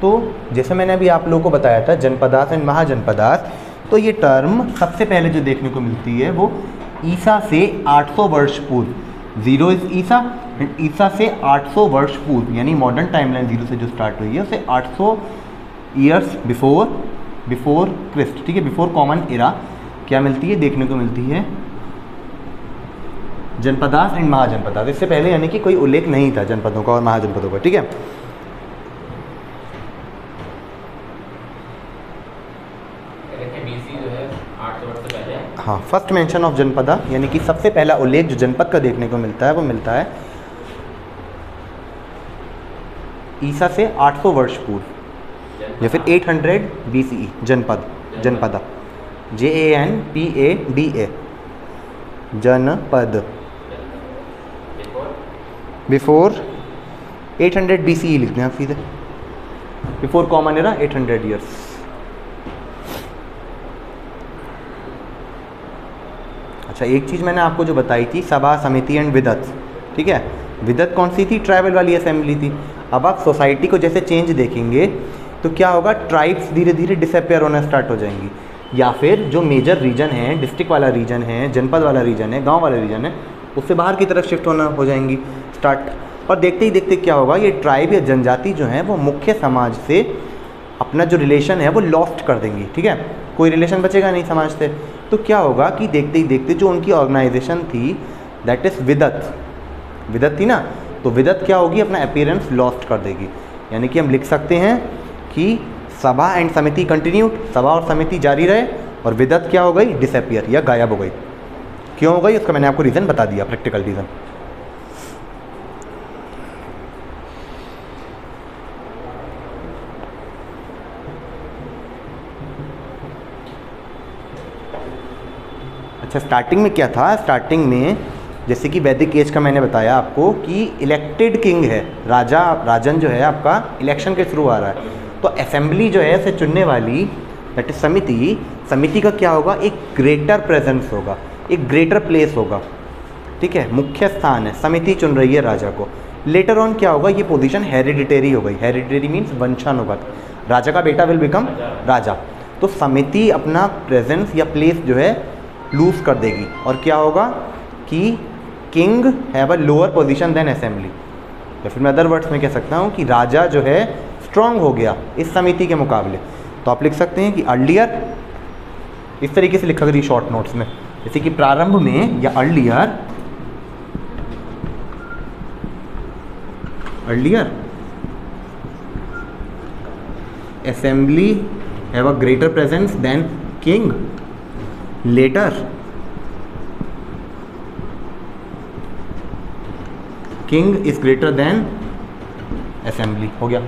तो जैसे मैंने अभी आप लोगों को बताया था जनपदार्थ एंड महाजनपदार्थ, तो ये टर्म सबसे पहले जो देखने को मिलती है वो ईसा से 800 वर्ष पूर्व, ज़ीरो इज़ ईसा एंड ईसा से 800 वर्ष पूर्व, यानी मॉडर्न टाइमलाइन ज़ीरो से जो स्टार्ट हुई है उसे 800 ईयर्स बिफोर क्रिस्ट, ठीक है, बिफोर कॉमन एरा क्या मिलती है, देखने को मिलती है जनपदार्थ एंड महाजनपदार्थ। इससे पहले यानी कि कोई उल्लेख नहीं था जनपदों का और महाजनपदों का, ठीक है। BC जो है 800 वर्ष से पहले। हाँ, फर्स्ट मेंशन ऑफ जनपदा, यानी कि सबसे पहला उल्लेख जो जनपद का देखने को मिलता है वो मिलता है ईसा से 800 वर्ष पूर्व या फिर 800 BCE, जनपदा, JANPADA, जनपद, बिफोर 800 BCE लिखते हैं आप सीधे, बिफोर कॉमन एरा 800 ईयर्स। अच्छा, एक चीज़ मैंने आपको जो बताई थी सभा, समिति एंड विदत, ठीक है, विदत कौन सी थी, ट्राइबल वाली असेंबली थी। अब आप सोसाइटी को जैसे चेंज देखेंगे तो क्या होगा, ट्राइब्स धीरे धीरे डिसअपेयर होना स्टार्ट हो जाएंगी, या फिर जो मेजर रीजन है, डिस्ट्रिक्ट वाला रीजन है, जनपद वाला रीजन है, गांव वाला रीजन है, उससे बाहर की तरफ शिफ्ट होना हो जाएंगी स्टार्ट। और देखते ही देखते क्या होगा, ये ट्राइब या जनजाति जो है वो मुख्य समाज से अपना जो रिलेशन है वो लॉस्ट कर देंगी, ठीक है, कोई रिलेशन बचेगा नहीं समाज से। तो क्या होगा कि देखते ही देखते जो उनकी ऑर्गेनाइजेशन थी दैट इज़ विदत थी ना, तो विदत क्या होगी, अपना अपीयरेंस लॉस्ट कर देगी। यानी कि हम लिख सकते हैं कि सभा एंड समिति कंटिन्यूड, सभा और समिति जारी रहे, और विदत क्या हो गई, डिसअपियर या गायब हो गई। क्यों हो गई उसका मैंने आपको रीज़न बता दिया, प्रैक्टिकल रीज़न। अच्छा, स्टार्टिंग में क्या था, स्टार्टिंग में जैसे कि वैदिक एज का मैंने बताया आपको कि इलेक्टेड किंग है, राजन जो है आपका इलेक्शन के थ्रू आ रहा है, तो असेंबली जो है इसे चुनने वाली दैट इज समिति का क्या होगा, एक ग्रेटर प्रेजेंस होगा, एक ग्रेटर प्लेस होगा, ठीक है, मुख्य स्थान है, समिति चुन रही है राजा को। लेटर ऑन क्या होगा, ये पोजीशन हेरिडिटरी हो गई, हेरिडिटरी मीन्स वंशानुगत, राजा का बेटा विल बिकम राजा, तो समिति अपना प्रेजेंस या प्लेस जो है लूज कर देगी, और क्या होगा कि king have a lower position than assembly, या फिर मैं अदर वर्ड्स में कह सकता हूँ कि राजा जो है स्ट्रांग हो गया इस समिति के मुकाबले। तो आप लिख सकते हैं कि अर्लियर, इस तरीके से लिखा करिए शॉर्ट नोट्स में, जैसे कि प्रारंभ में या earlier assembly have a greater presence than king, later king is greater than assembly. हो गया।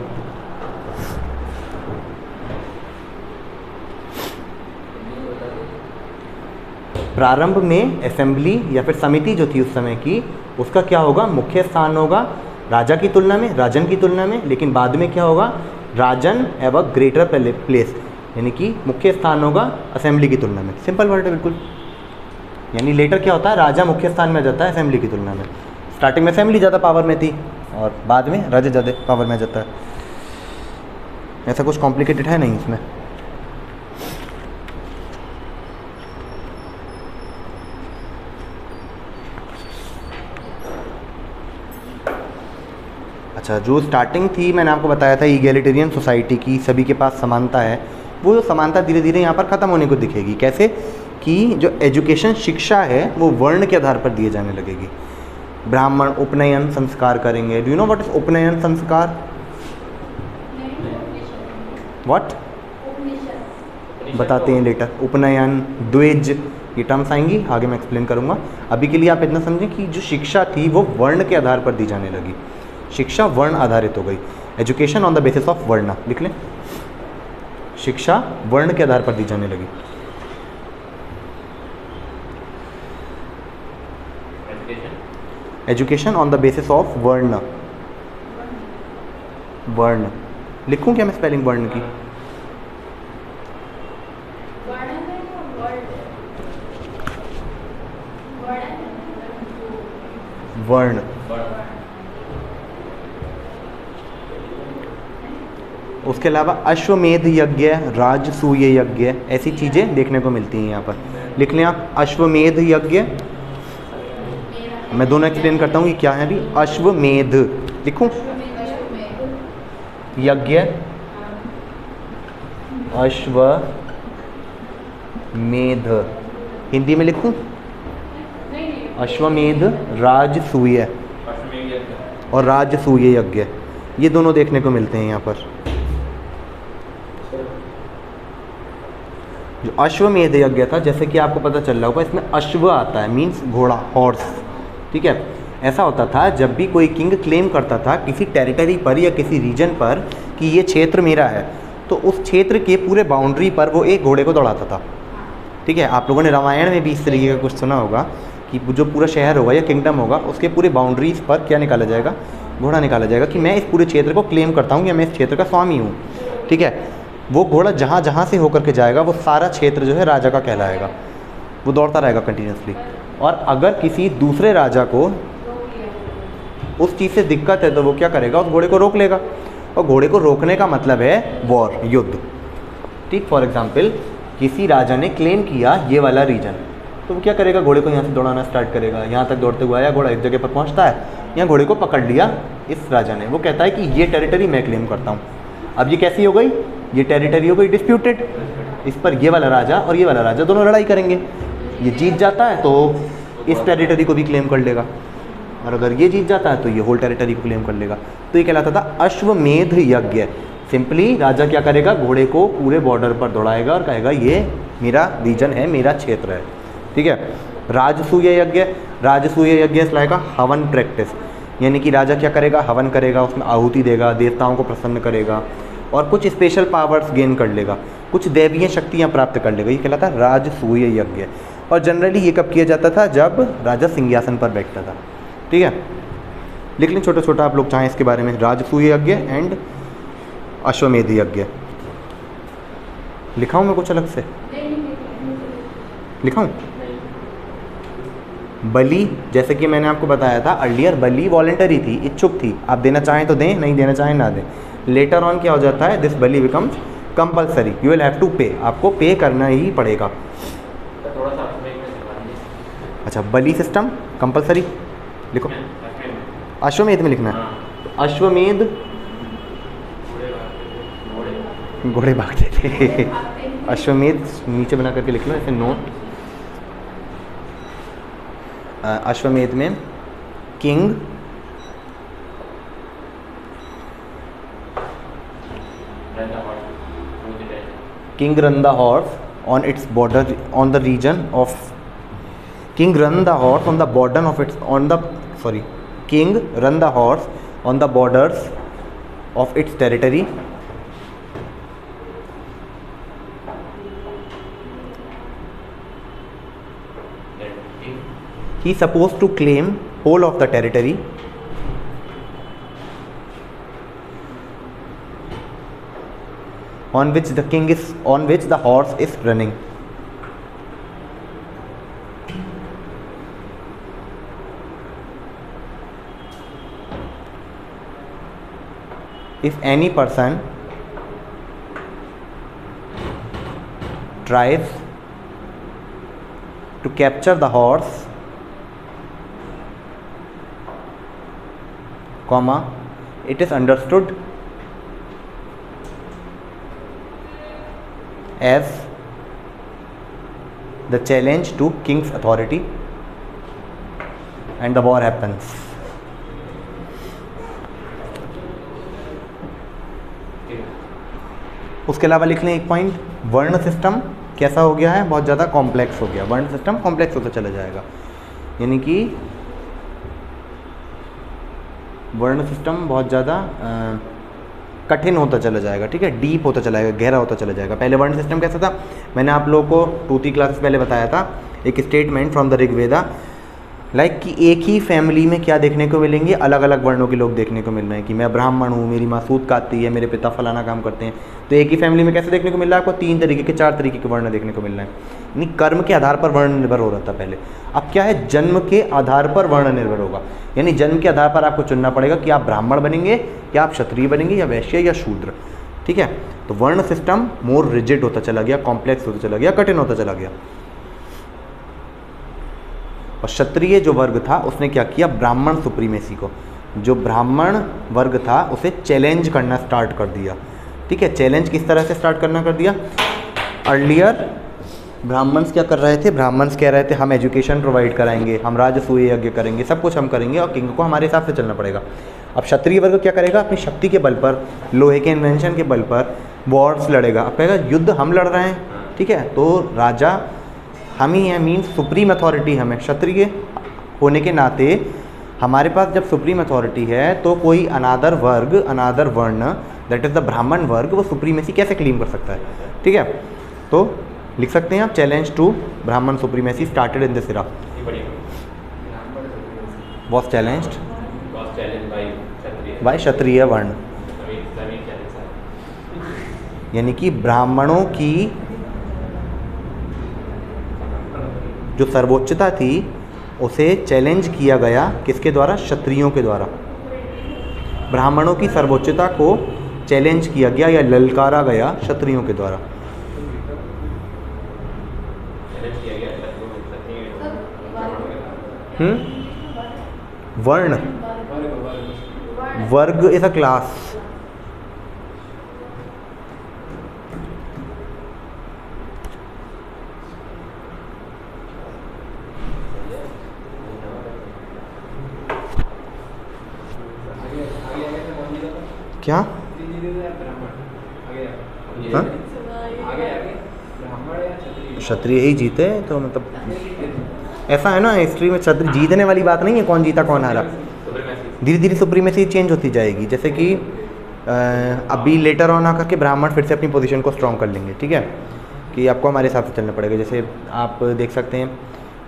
प्रारंभ में असेंबली या फिर समिति जो थी उस समय की, उसका क्या होगा, मुख्य स्थान होगा राजा की तुलना में, राजन की तुलना में, लेकिन बाद में क्या होगा, राजन हैव अ ग्रेटर प्लेस, यानी कि मुख्य स्थान होगा असेंबली की तुलना में। सिंपल वर्ड है बिल्कुल, यानी लेटर क्या होता है, राजा मुख्य स्थान में जाता है असेंबली की तुलना में। स्टार्टिंग में असेंबली ज़्यादा पावर में थी और बाद में राजा ज़्यादा पावर में जाता है। ऐसा कुछ कॉम्प्लिकेटेड है नहीं इसमें। अच्छा, जो स्टार्टिंग थी मैंने आपको बताया था ईगैलिटेरियन सोसाइटी की, सभी के पास समानता है, वो समानता धीरे धीरे यहाँ पर ख़त्म होने को दिखेगी। कैसे कि जो एजुकेशन शिक्षा है वो वर्ण के आधार पर दिए जाने लगेगी। ब्राह्मण उपनयन संस्कार करेंगे। Do you know what is उपनयन संस्कार? व्हाट बताते हैं लेटर। उपनयन, द्विज, ये टर्म्स आएंगी आगे, मैं एक्सप्लेन करूँगा। अभी के लिए आप इतना समझें कि जो शिक्षा थी वो वर्ण के आधार पर दी जाने लगी। शिक्षा वर्ण आधारित हो गई। Education on the basis of वर्ण, लिख लें। शिक्षा वर्ण के आधार पर दी जाने लगी। Education on the basis of वर्ण। वर्ण लिखूं क्या मैं स्पेलिंग वर्ण की? वर्ण। उसके अलावा अश्वमेध यज्ञ, राजसूय यज्ञ, ऐसी चीज़ें देखने को मिलती हैं यहाँ पर। लिख लें आप अश्वमेध यज्ञ। मैं दोनों एक्सप्लेन करता हूँ कि क्या है अभी। अश्वमेध लिखूं? यज्ञ, अश्वमेध हिंदी में लिखूं? अश्वमेध, राजसूय और राजसूय यज्ञ, ये दोनों देखने को मिलते हैं यहाँ पर। जो अश्वमेध यज्ञ था, जैसे कि आपको पता चल रहा होगा, इसमें अश्व आता है, मीन्स घोड़ा, हॉर्स। ठीक है, ऐसा होता था जब भी कोई किंग क्लेम करता था किसी टेरिटरी पर या किसी रीजन पर कि ये क्षेत्र मेरा है, तो उस क्षेत्र के पूरे बाउंड्री पर वो एक घोड़े को दौड़ाता था। ठीक है, आप लोगों ने रामायण में भी इस तरीके का कुछ सुना होगा कि जो पूरा शहर होगा या किंगडम होगा, उसके पूरे बाउंड्रीज पर क्या निकाला जाएगा? घोड़ा निकाला जाएगा कि मैं इस पूरे क्षेत्र को क्लेम करता हूँ या मैं इस क्षेत्र का स्वामी हूँ। ठीक है, वो घोड़ा जहाँ जहाँ से होकर के जाएगा वो सारा क्षेत्र जो है राजा का कहलाएगा, वो दौड़ता रहेगा कंटिन्यूसली। और अगर किसी दूसरे राजा को उस चीज़ से दिक्कत है तो वो क्या करेगा? उस घोड़े को रोक लेगा। और घोड़े को रोकने का मतलब है वॉर, युद्ध। ठीक, फॉर एग्जाम्पल किसी राजा ने क्लेम किया ये वाला रीजन, तो वो क्या करेगा? घोड़े को यहाँ से दौड़ाना स्टार्ट करेगा। यहाँ तक दौड़ते हुए आया घोड़ा, एक जगह पर पहुँचता है, यहाँ घोड़े को पकड़ लिया इस राजा ने। वो कहता है कि ये टेरिटरी मैं क्लेम करता हूँ। अब ये कैसी हो गई? ये टेरिटरी हो गई डिस्प्यूटेड। इस पर ये वाला राजा और ये वाला राजा दोनों लड़ाई करेंगे। ये जीत जाता है तो इस टेरिटरी को भी क्लेम कर लेगा, और अगर ये जीत जाता है तो ये होल टेरिटरी को क्लेम कर लेगा। तो ये कहलाता था अश्वमेध यज्ञ। सिंपली राजा क्या करेगा? घोड़े को पूरे बॉर्डर पर दौड़ाएगा और कहेगा ये मेरा रीजन है, मेरा क्षेत्र है। ठीक है। राजसूय यज्ञ, राजसूय यज्ञ इज लाइक अ हवन प्रैक्टिस, यानी कि राजा क्या करेगा? हवन करेगा, उसमें आहुति देगा, देवताओं को प्रसन्न करेगा और कुछ स्पेशल पावर्स गेन कर लेगा, कुछ दैवीय शक्तियाँ प्राप्त कर लेगा। ये कहलाता है राजसूय यज्ञ। और जनरली ये कब किया जाता था? जब राजा सिंहासन पर बैठता था। ठीक है, लिख लें छोटा छोटा आप लोग चाहें इसके बारे में। राजसूय यज्ञ एंड अश्वमेध यज्ञ। लिखाऊं मैं कुछ अलग से? लिखाऊं? बलि, जैसे कि मैंने आपको बताया था अर्लियर, बलि वॉलेंटरी थी, इच्छुक थी। आप देना चाहें तो दें, नहीं देना चाहें ना दें। लेटर ऑन क्या हो जाता है? This bali becomes compulsory, you will have to pay, आपको पे करना ही पड़ेगा। अच्छा, बलि सिस्टम कंपलसरी लिखो, अश्वमेध में लिखना है। तो अश्वमेध घोड़े भागते थे। अश्वमेध नीचे बना करके लिख लो ऐसे नोट। अश्वमेध में king run the horse on its border on the region of king run the horse on the border of its on the sorry king run the horse on the borders of its territory he is supposed to claim whole of the territory on which the horse is running. If any person tries to capture the horse, comma, it is understood as the challenge to king's authority and the war happens. उसके अलावा लिख लें एक point, वर्ण system कैसा हो गया है? बहुत ज़्यादा कॉम्प्लेक्स हो गया। वर्ण सिस्टम कॉम्प्लेक्स होता चला जाएगा, यानी कि वर्ण सिस्टम बहुत ज़्यादा कठिन होता चला जाएगा, ठीक है, डीप होता चला जाएगा, गहरा होता चला जाएगा। पहले वर्ण सिस्टम कैसा था, मैंने आप लोगों को 2-3 क्लासेस पहले बताया था, एक statement from the Rigveda, like कि एक ही फैमिली में क्या देखने को मिलेंगे, अलग अलग वर्णों के लोग देखने को मिल रहे हैं कि मैं ब्राह्मण हूँ, मेरी माँ सूत काटती है, मेरे पिता फलाना काम करते हैं। तो एक ही फैमिली में कैसे देखने को मिल रहा है आपको, 3 तरीके के 4 तरीके के वर्ण देखने को मिल रहे हैं। यानी कर्म के आधार पर वर्ण निर्भर हो रहा था पहले, अब क्या है, जन्म के आधार पर वर्ण निर्भर होगा। यानी जन्म के आधार पर आपको चुनना पड़ेगा कि आप ब्राह्मण बनेंगे या आप क्षत्रिय बनेंगे या वैश्य या शूद्र, ठीक है। तो वर्ण सिस्टम मोर रिजिड होता चला गया, कॉम्प्लेक्स होता चला गया, कठिन होता चला गया। और क्षत्रिय जो वर्ग था उसने क्या किया, ब्राह्मण सुप्रीमेसी को, जो ब्राह्मण वर्ग था उसे चैलेंज करना स्टार्ट कर दिया, ठीक है। चैलेंज किस तरह से स्टार्ट करना कर दिया, अर्लियर ब्राह्मण्स क्या कर रहे थे, ब्राह्मण्स कह रहे थे हम एजुकेशन प्रोवाइड कराएंगे, हम राजसूय यज्ञ करेंगे, सब कुछ हम करेंगे और किंग को हमारे हिसाब से चलना पड़ेगा। अब क्षत्रिय वर्ग क्या करेगा, अपनी शक्ति के बल पर, लोहे के इन्वेंशन के बल पर वॉर्स लड़ेगा। अब कहेगा युद्ध हम लड़ रहे हैं, ठीक है, तो राजा हम ही हैं, मीन्स सुप्रीम अथॉरिटी हमें, क्षत्रिय होने के नाते हमारे पास जब सुप्रीम अथॉरिटी है तो कोई अनादर वर्ग, अनादर वर्ण, दैट इज़ द ब्राह्मण वर्ग, वो सुप्रीमेसी कैसे क्लेम कर सकता है, ठीक है। तो लिख सकते हैं आप, challenge to Brahman supremacy started in this era, was challenged by Kshatriya varna. यानी कि ब्राह्मणों की जो सर्वोच्चता थी उसे चैलेंज किया गया, किसके द्वारा, क्षत्रियों के द्वारा। ब्राह्मणों की सर्वोच्चता को चैलेंज किया गया या ललकारा गया क्षत्रियों के द्वारा। वर्ण, वर्ग इज अ क्लास, क्या हाँ? क्षत्रिय ही जीते, तो मतलब ऐसा है ना, हिस्ट्री में क्षत्रिय जीतने वाली बात नहीं है, कौन जीता कौन हारा, धीरे धीरे सुप्रीमेसी चेंज होती जाएगी। जैसे कि अभी लेटर ऑन आकर के ब्राह्मण फिर से अपनी पोजीशन को स्ट्रॉन्ग कर लेंगे, ठीक है, कि आपको हमारे हिसाब से चलना पड़ेगा। जैसे आप देख सकते हैं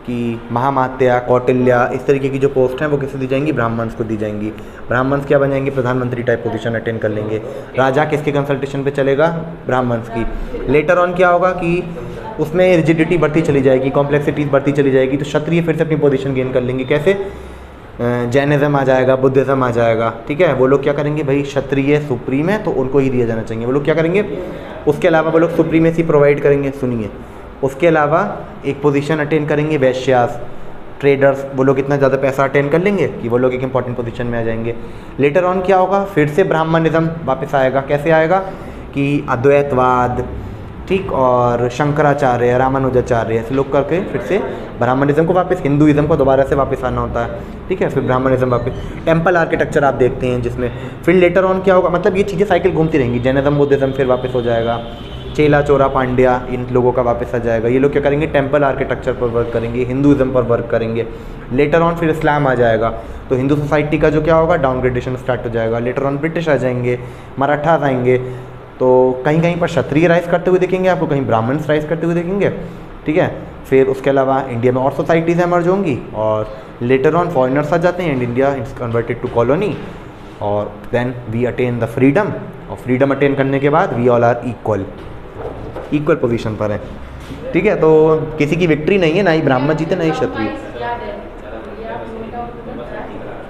कि महामात्या, कौटिल्या, इस तरीके की जो पोस्ट हैं वो किसे दी जाएंगी, ब्राह्मण्स को दी जाएंगी। ब्राह्मण्स क्या बन जाएंगे, प्रधानमंत्री टाइप पोजीशन अटेंड कर लेंगे। राजा किसके कंसल्टेशन पे चलेगा, ब्राह्मण्स की। लेटर ऑन क्या होगा कि उसमें रिजिडिटी बढ़ती चली जाएगी, कॉम्प्लेक्सिटीज बढ़ती चली जाएगी, तो क्षत्रिय फिर से अपनी पोजीशन गेन कर लेंगे। कैसे, जैनिज़्म आ जाएगा, बुद्धिज़्म आ जाएगा, ठीक है। वो लोग क्या करेंगे, भाई क्षत्रिय सुप्रीम है तो उनको ही दिया जाना चाहिए, वो लोग क्या करेंगे। उसके अलावा वो लोग सुप्रीमेसी प्रोवाइड करेंगे, सुनिए, उसके अलावा एक पोजीशन अटेंड करेंगे वैश्यास, ट्रेडर्स, वो लोग इतना ज़्यादा पैसा अटेंड कर लेंगे कि वो लोग एक इंपॉर्टेंट पोजीशन में आ जाएंगे। लेटर ऑन क्या होगा, फिर से ब्राह्मणिज्म वापस आएगा। कैसे आएगा कि अद्वैतवाद, ठीक, और शंकराचार्य, रामानुजाचार्य, ऐसे लोग करके फिर से ब्राह्मणिज्म को वापस, हिंदुइज्म को दोबारा से वापस आना होता है, ठीक है। फिर ब्राह्मणिज्म वापस, टेम्पल आर्किटेक्चर आप देखते हैं जिसमें फिर लेटर ऑन क्या होगा, मतलब ये चीज़ें साइकिल घूमती रहेंगी। जैनिज्म, बुद्धिज्म फिर वापस हो जाएगा, चेला चोरा पांड्या, इन लोगों का वापस आ जाएगा। ये लोग क्या करेंगे, टेम्पल आर्किटेक्चर पर वर्क करेंगे, हिंदुइज्म पर वर्क करेंगे। लेटर ऑन फिर इस्लाम आ जाएगा, तो हिंदू सोसाइटी का जो क्या होगा, डाउनग्रेडेशन स्टार्ट हो जाएगा। लेटर ऑन ब्रिटिश आ जाएंगे, मराठास आएंगे, तो कहीं कहीं पर क्षत्रिय राइज करते हुए देखेंगे आपको, कहीं ब्राह्मण्स राइज करते हुए देखेंगे, ठीक है। फिर उसके अलावा इंडिया में और सोसाइटीज़ एमर्ज होंगी, और लेटर ऑन फॉरेनर्स आ जाते हैं and India is converted to colony, और then we attain the freedom, और फ्रीडम अटेन करने के बाद we all are equal position पर है, ठीक है। तो किसी की विक्ट्री नहीं है, ना ही ब्राह्मण जीते ना ही क्षत्रिय।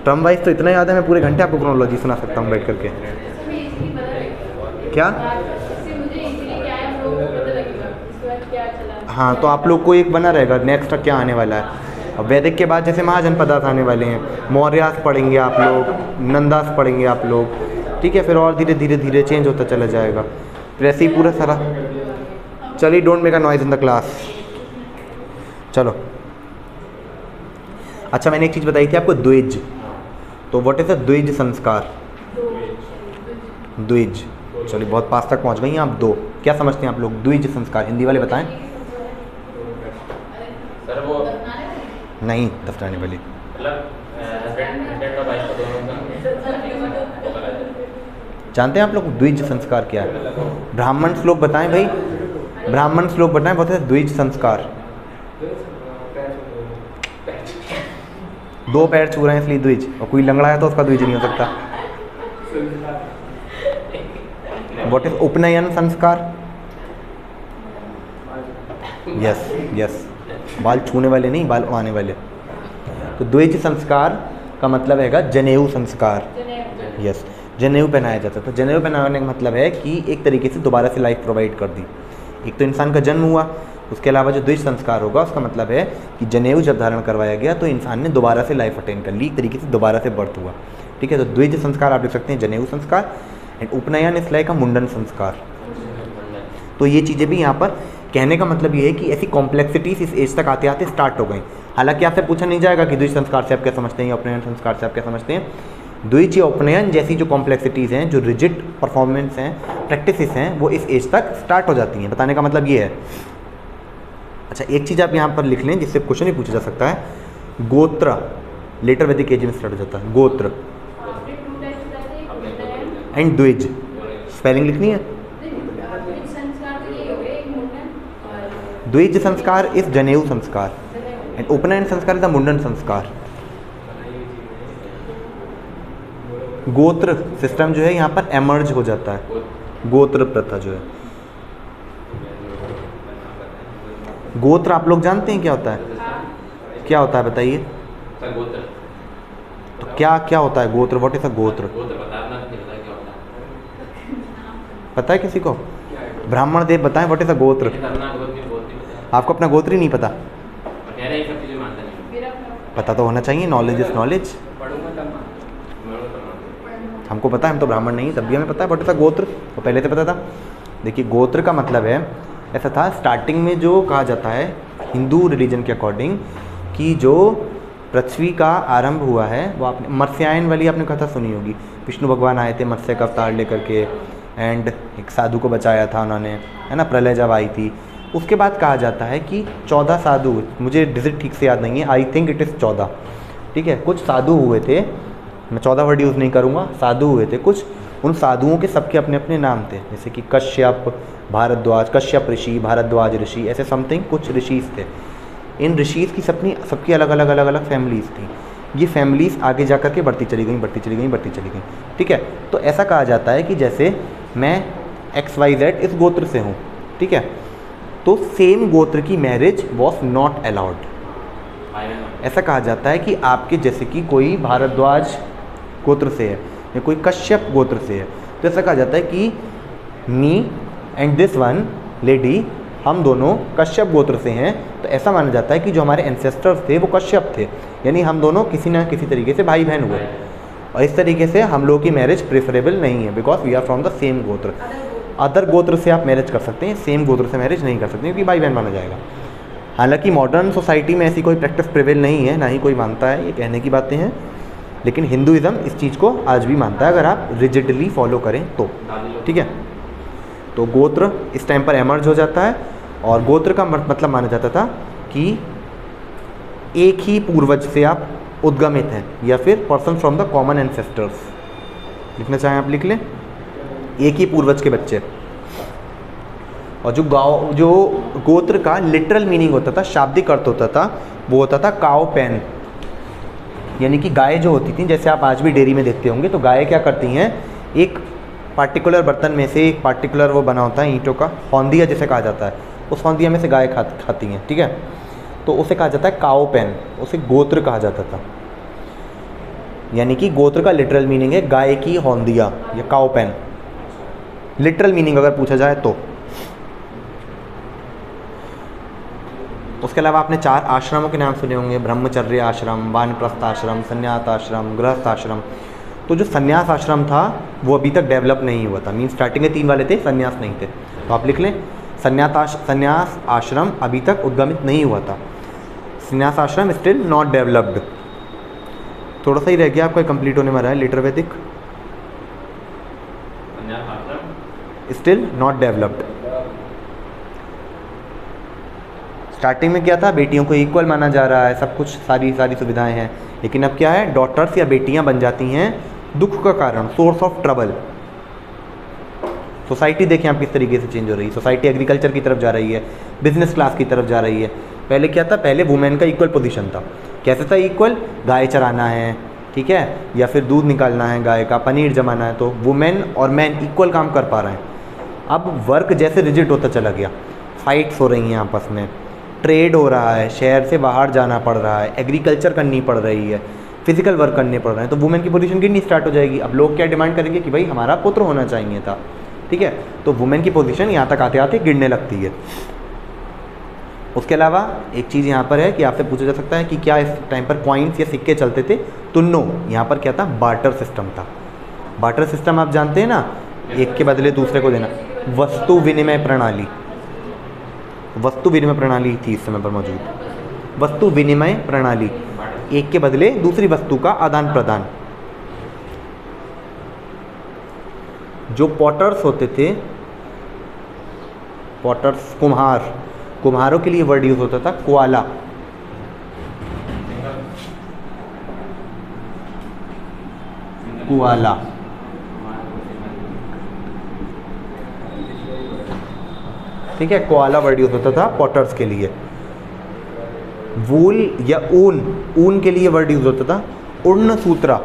टर्म वाइज तो इतना याद है, मैं पूरे घंटे आपको क्रोनोलॉजी सुना सकता हूँ बैठ करके। क्या, हाँ, तो आप लोग को एक बना रहेगा नेक्स्ट क्या आने वाला है। अब वैदिक के बाद जैसे महाजनपदास आने वाले हैं, मौर्यास पढ़ेंगे आप लोग, नंदास पढ़ेंगे आप लोग, ठीक है। फिर और धीरे धीरे धीरे चेंज होता चला जाएगा, फिर ऐसे ही पूरा सारा। चलिए, don't make a noise in the class, चलो। अच्छा, मैंने एक चीज़ बताई थी आपको, द्विज। तो व्हाट इज अ द्विज संस्कार, द्विज। चलिए, बहुत पास तक पहुंच गई हैं आप। दो क्या समझते हैं आप लोग, द्विज संस्कार, हिंदी वाले बताएं। सर वो नहीं, दफ्तराने वाली, जानते हैं आप लोग द्विज संस्कार क्या है? ब्राह्मण श्लोक बताएं भाई, ब्राह्मण श्लोक बताएं बहुत है द्विज संस्कार। 2 पैर छू रहे हैं इसलिए द्विज, और कोई लंगड़ा है तो उसका द्विज नहीं हो सकता। व्हाट इज उपनयन संस्कार? यस यस, बाल छूने वाले नहीं, बाल आने वाले। तो द्विज संस्कार का मतलब हैगा जनेऊ संस्कार। यस, जनेऊ पहनाया जाता था। जनेऊ पहनाने का मतलब है कि एक तरीके से दोबारा से लाइफ प्रोवाइड कर दी। एक तो इंसान का जन्म हुआ, उसके अलावा जो द्विज संस्कार होगा उसका मतलब है कि जनेऊ जब धारण करवाया गया तो इंसान ने दोबारा से लाइफ अटेन कर ली, एक तरीके से दोबारा से बर्थ हुआ। ठीक है, तो द्विज संस्कार आप देख सकते हैं जनेऊ संस्कार, एंड उपनयन इस लाइक का मुंडन संस्कार। तो ये चीज़ें भी यहाँ पर कहने का मतलब ये है कि ऐसी कॉम्प्लेक्सिटीज इस एज तक आते आते स्टार्ट हो गई। हालांकि आपसे पूछा नहीं जाएगा कि द्विज संस्कार से आप क्या समझते हैं या उपनयन संस्कार से आप क्या समझते हैं। द्विज या उपनयन जैसी जो कॉम्प्लेक्सिटीज़ हैं, जो रिजिड परफॉर्मेंस हैं, प्रैक्टिसेस हैं, वो इस एज तक स्टार्ट हो जाती हैं। बताने का मतलब ये है। अच्छा, एक चीज़ आप यहाँ पर लिख लें जिससे क्वेश्चन ही पूछा जा सकता है। गोत्र लेटर वैदिक एज में स्टार्ट हो जाता है, गोत्र एंड द्विज। स्पेलिंग लिखनी है। द्विज संस्कार इज जनेऊ संस्कार एंड उपनयन संस्कार इज द मुंडन संस्कार। गोत्र सिस्टम जो है यहाँ पर एमर्ज हो जाता है, गोत्र प्रथा जो है। गोत्र आप लोग जानते हैं क्या होता है? क्या होता है बताइए? तो क्या क्या होता है गोत्र? व्हाट इज अ गोत्र? पता है किसी को? ब्राह्मण देव बताएं व्हाट इज अ गोत्र। आपको अपना गोत्र ही नहीं पता? पता तो होना चाहिए, नॉलेज इज नॉलेज। हमको पता है, हम तो ब्राह्मण नहीं, तब भी हमें पता है व्हाट इज अ गोत्र, तो पहले से पता था। देखिए, गोत्र का मतलब है, ऐसा था स्टार्टिंग में जो कहा जाता है हिंदू रिलीजन के अकॉर्डिंग कि जो पृथ्वी का आरंभ हुआ है वो आपने मत्स्यायन वाली आपने कथा सुनी होगी। विष्णु भगवान आए थे मत्स्य का अवतार लेकर के, एंड एक साधु को बचाया था उन्होंने, है ना, प्रलय जब आई थी। उसके बाद कहा जाता है कि 14 साधु, मुझे डिजिट ठीक से याद नहीं है, आई थिंक इट इज़ 14, ठीक है, कुछ साधु हुए थे, मैं 14 वर्ड यूज़ नहीं करूँगा, साधु हुए थे कुछ। उन साधुओं के सबके अपने अपने नाम थे, जैसे कि कश्यप, भारद्वाज, कश्यप ऋषि, भारद्वाज ऋषि, ऐसे समथिंग कुछ ऋषिज़ थे। इन ऋषिज़ की सबकी अलग अलग फैमिलीज़ थी। ये फैमिलीज़ आगे जा कर के बढ़ती चली गई। ठीक है, तो ऐसा कहा जाता है कि जैसे मैं XYZ इस गोत्र से हूँ, ठीक है, तो सेम गोत्र की मैरिज वॉज नॉट अलाउड। ऐसा कहा जाता है कि आपके जैसे कि कोई भारद्वाज गोत्र से है या कोई कश्यप गोत्र से है, तो ऐसा कहा जाता है कि me and this one lady, हम दोनों कश्यप गोत्र से हैं, तो ऐसा माना जाता है कि जो हमारे एंसेस्टर्स थे वो कश्यप थे, यानी हम दोनों किसी न किसी तरीके से भाई बहन हुए। और इस तरीके से हम लोगों की मैरिज प्रेफरेबल नहीं है, because we are from the same gotra. Other gotra से आप मैरिज कर सकते हैं, सेम गोत्र से मैरिज नहीं कर सकते क्योंकि भाई बहन माना जाएगा। हालांकि मॉडर्न सोसाइटी में ऐसी कोई प्रैक्टिस प्रिवेल नहीं है, ना ही कोई मानता है, ये कहने की बातें हैं, लेकिन हिंदुइज़्म इस चीज़ को आज भी मानता है अगर आप रिजिडली फॉलो करें तो। ठीक है, तो गोत्र इस टाइम पर एमर्ज हो जाता है, और गोत्र का मतलब माना जाता था कि एक ही पूर्वज से आप उद्गमित हैं, या फिर person from the common ancestors. लिखना चाहें आप लिख लें, एक ही पूर्वज के बच्चे। और जो गोत्र का लिटरल मीनिंग होता था, शाब्दिक अर्थ होता था, वो होता था काउ पेन, यानी कि गाय जो होती थी, जैसे आप आज भी डेयरी में देखते होंगे, तो गाय क्या करती हैं, एक पार्टिकुलर बर्तन में से एक पार्टिकुलर वो बना होता है ईंटों का, हौंदिया जिसे कहा जाता है, उस हौंदिया में से गाय खाती हैं। ठीक है, तो उसे कहा जाता है काउ पेन, उसे गोत्र कहा जाता था। यानी कि गोत्र का लिटरल मीनिंग है गाय की हौंदिया या काउ पेन, लिटरल मीनिंग अगर पूछा जाए तो। उसके अलावा आपने 4 आश्रमों के नाम सुने होंगे, ब्रह्मचर्य आश्रम, वानप्रस्थ आश्रम, संन्यास आश्रम, गृहस्थ आश्रम। तो जो संन्यास आश्रम था वो अभी तक डेवलप नहीं हुआ था, मीन स्टार्टिंग में 3 वाले थे, संन्यास नहीं थे। तो आप लिख लें, संन्यास आश्रम अभी तक उद्गमित नहीं हुआ था, संन्यास आश्रम स्टिल नॉट डेवलप्ड। थोड़ा सा ही रह गया आपका कंप्लीट होने वाला है, लेटर वैदिक स्टिल नॉट डेवलप्ड। स्टार्टिंग में क्या था, बेटियों को इक्वल माना जा रहा है, सब कुछ सारी सुविधाएं हैं, लेकिन अब क्या है, डॉटर्स या बेटियां बन जाती हैं दुख का कारण, सोर्स ऑफ ट्रबल। सोसाइटी देखें आप किस तरीके से चेंज हो रही है। सोसाइटी एग्रीकल्चर की तरफ जा रही है, बिजनेस क्लास की तरफ जा रही है। पहले क्या था, पहले वुमेन का इक्वल पोजीशन था। कैसे था इक्वल, गाय चराना है, ठीक है, या फिर दूध निकालना है गाय का, पनीर जमाना है, तो वुमेन और मैन इक्वल काम कर पा रहे हैं। अब वर्क जैसे रिजिड होता चला गया, फाइट्स हो रही हैं आपस में, ट्रेड हो रहा है, शहर से बाहर जाना पड़ रहा है, एग्रीकल्चर करनी पड़ रही है, फिजिकल वर्क करने पड़ रहे हैं, तो वुमेन की पोजीशन गिरनी स्टार्ट हो जाएगी। अब लोग क्या डिमांड करेंगे कि भाई हमारा पुत्र होना चाहिए था, ठीक है, तो वुमेन की पोजीशन यहाँ तक आते आते गिरने लगती है। उसके अलावा एक चीज़ यहाँ पर है कि आपसे पूछा जा सकता है कि क्या इस टाइम पर कॉइन्स या सिक्के चलते थे, तो नो, यहाँ पर क्या था, बार्टर सिस्टम था। बार्टर सिस्टम आप जानते हैं ना, एक के बदले दूसरे को देना। वस्तु विनिमय प्रणाली, वस्तु विनिमय प्रणाली थी इस समय पर मौजूद। वस्तु विनिमय प्रणाली, एक के बदले दूसरी वस्तु का आदान प्रदान। जो पॉटर्स होते थे, पॉटर्स, कुम्हार, कुम्हारों के लिए वर्ड यूज होता था क्वाला। कुआला, ठीक है, कोआला वर्ड यूज होता था पॉटर्स के लिए। वूल या ऊन, ऊन के लिए वर्ड यूज होता था उर्ण सूत्रा।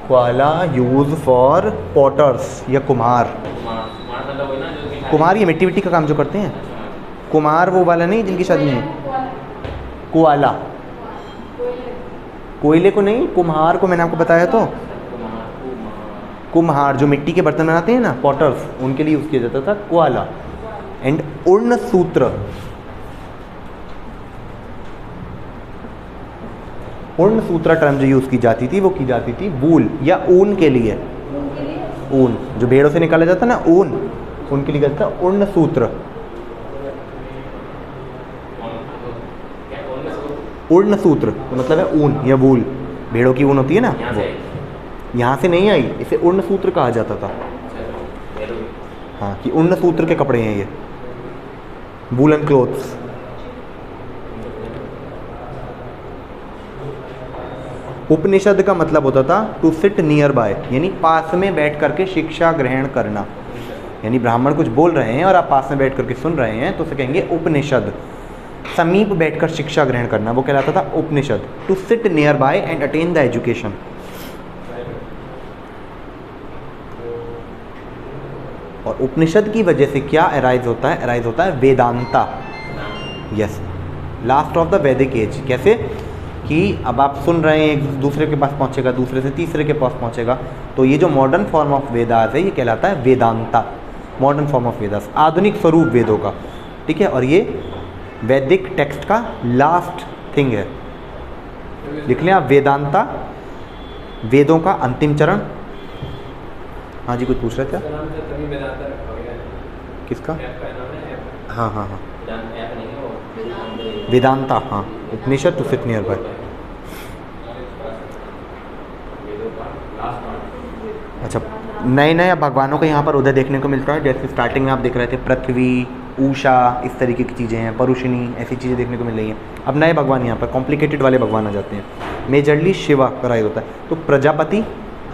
क्वाला यूज फॉर पॉटर्स या कुम्हार। कुम्हार ये मिट्टी विट्टी का काम जो करते हैं। कुम्हार वो वाला नहीं जिनकी शादी नहीं है, कुआला, कोयले को नहीं, कुम्हार को मैंने आपको बताया तो। कुम्हार जो मिट्टी के बर्तन बनाते हैं ना, पॉटर्स, उनके लिए यूज किया जाता था क्वाला। एंड उर्ण सूत्र, उर्ण सूत्र टर्म जो यूज की जाती थी वो की जाती थी वूल या ऊन के लिए। ऊन जो भेड़ों से निकाला जाता ना, ऊन, उनके लिए कहता था उर्ण सूत्र। उर्ण सूत्र तो मतलब है ऊन या वूल, भेड़ों की ऊन होती है ना, वो यहाँ से नहीं आई, इसे उर्ण सूत्र कहा जाता था। हाँ, कि उर्ण सूत्र के कपड़े हैं ये, वूलन क्लोथ्स। उपनिषद का मतलब होता था टू सिट नियर बाय, यानी पास में बैठ करके शिक्षा ग्रहण करना। यानी ब्राह्मण कुछ बोल रहे हैं और आप पास में बैठ करके सुन रहे हैं तो उसे कहेंगे उपनिषद। समीप बैठकर शिक्षा ग्रहण करना वो कहलाता था Upanishad. To sit near by and attain the education. और उपनिषद की वजह से क्या अराइज होता है, अराइज होता है Vedanta. Yes, last of the वैदिक एज। कैसे कि अब आप सुन रहे हैं, एक दूसरे के पास पहुंचेगा, दूसरे से तीसरे के पास पहुंचेगा, तो ये जो मॉडर्न फॉर्म ऑफ वेदास है ये कहलाता है Vedanta, modern form of Vedas, आधुनिक स्वरूप वेदों का, ठीक है। और ये वैदिक टेक्स्ट का लास्ट थिंग है। लिख लें आप, वेदांता, वेदों का अंतिम चरण। हाँ जी, कुछ पूछ रहे थे? किसका? हाँ हाँ हाँ, वेदांता, हाँ, उपनिषद टू सिट नियर बाय। अच्छा, नए नए भगवानों का यहाँ पर उदय देखने को मिलता है। जैसे स्टार्टिंग में आप देख रहे थे पृथ्वी, उषा, इस तरीके की चीज़ें हैं, परुषिनी, ऐसी चीज़ें देखने को मिल रही हैं। अब नए भगवान यहाँ पर कॉम्प्लिकेटेड वाले भगवान आ जाते हैं। मेजरली शिवा का राइज होता है। तो प्रजापति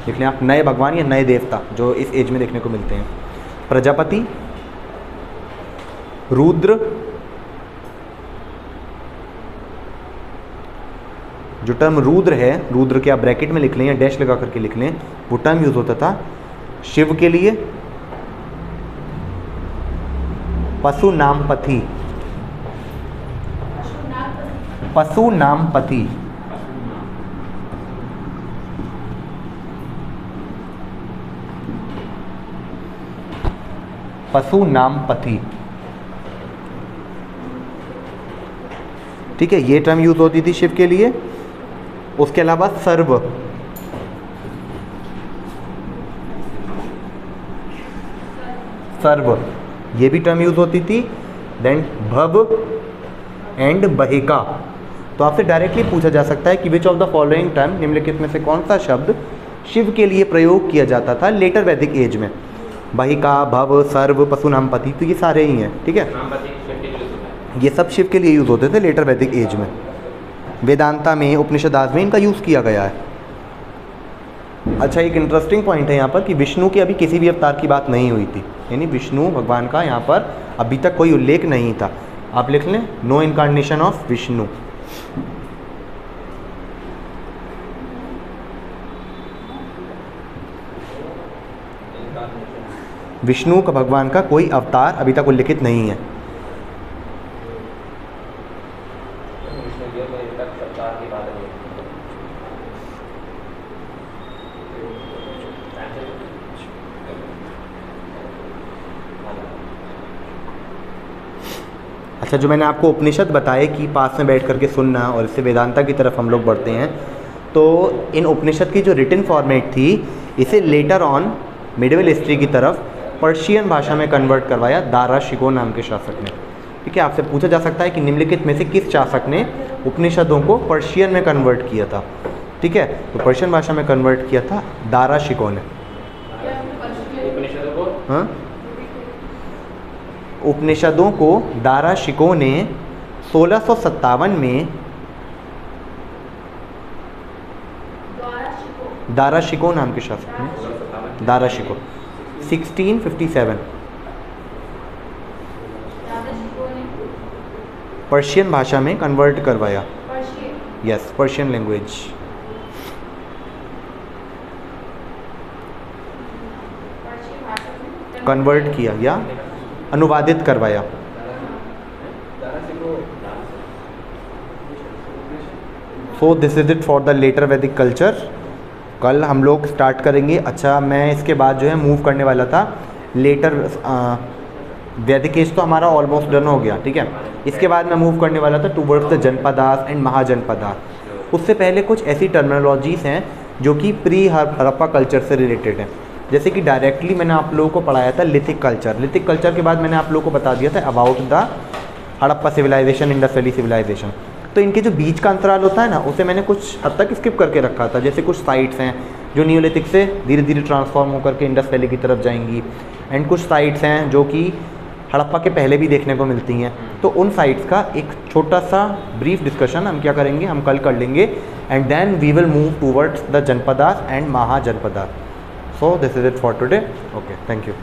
देख लें आप, नए भगवान या नए देवता जो इस एज में देखने को मिलते हैं। प्रजापति, रुद्र, जो टर्म रुद्र है, रुद्र के आप ब्रैकेट में लिख लें या डैश लगा करके लिख लें, वो टर्म यूज होता था शिव के लिए। पशु नाम पति, पशु नाम पति, पशु नाम पति, ठीक है, ये टर्म यूज होती थी शिव के लिए। उसके अलावा सर्व, सर्व ये भी टर्म यूज होती थी। देन भव एंड बहिका। तो आपसे डायरेक्टली पूछा जा सकता है कि which of the following term, निम्नलिखित में से कौन सा शब्द शिव के लिए प्रयोग किया जाता था लेटर वैदिक एज में? बहिका, भव, सर्व, पशु नाम पति, तो ये सारे ही हैं, ठीक है, ये सब शिव के लिए यूज होते थे लेटर वैदिक एज में। वेदांता में, उपनिषदास में इनका यूज़ किया गया है। अच्छा, एक इंटरेस्टिंग पॉइंट है यहाँ पर कि विष्णु की अभी किसी भी अवतार की बात नहीं हुई थी, यानी विष्णु भगवान का यहाँ पर अभी तक कोई उल्लेख नहीं था। आप लिख लें, no incarnation of Vishnu. Vishnu का भगवान का कोई अवतार अभी तक उल्लिखित नहीं है। अच्छा, जो मैंने आपको उपनिषद बताए कि पास में बैठ करके सुनना और इससे वेदांता की तरफ हम लोग बढ़ते हैं, तो इन उपनिषद की जो रिटन फॉर्मेट थी इसे लेटर ऑन मिडिवल हिस्ट्री की तरफ पर्शियन भाषा में कन्वर्ट करवाया दारा शिको नाम के शासक ने। ठीक है, आपसे पूछा जा सकता है कि निम्नलिखित में से किस शासक ने उपनिषदों को पर्शियन में कन्वर्ट किया था। ठीक है, तो पर्शियन भाषा में कन्वर्ट किया था दारा शिको ने। हाँ, उपनिषदों को दारा शिको ने 1657 में, दारा शिको नाम के शासक ने, दारा शिको 1657 पर्शियन भाषा में कन्वर्ट करवाया। Yes, Persian language. कन्वर्ट किया या अनुवादित करवाया। So this is it for the later वैदिक कल्चर। कल हम लोग स्टार्ट करेंगे। अच्छा, मैं इसके बाद जो है मूव करने वाला था लेटर वैदिक एज, तो हमारा ऑलमोस्ट डन हो गया। ठीक है, इसके बाद मैं मूव करने वाला था towards the janapadas and mahajanapadas. उससे पहले कुछ ऐसी टर्मिनोलॉजीज़ हैं जो कि प्री हड़प्पा कल्चर से रिलेटेड हैं। जैसे कि डायरेक्टली मैंने आप लोगों को पढ़ाया था लिथिक कल्चर। लिथिक कल्चर के बाद मैंने आप लोगों को बता दिया था about the Harappa civilisation, Indus valley civilisation. तो इनके जो बीच का अंतराल होता है ना, उसे मैंने कुछ हद तक स्किप करके रखा था। जैसे कुछ साइट्स हैं जो नियोलिथिक से धीरे धीरे ट्रांसफॉर्म होकर के इंडस वैली की तरफ जाएंगी, एंड कुछ साइट्स हैं जो कि हड़प्पा के पहले भी देखने को मिलती हैं। तो उन साइट्स का एक छोटा सा ब्रीफ डिस्कशन हम क्या करेंगे, हम कल कर लेंगे, and then we will move towards the janapadas and mahajanapadas. So this is it for today. Okay, thank you.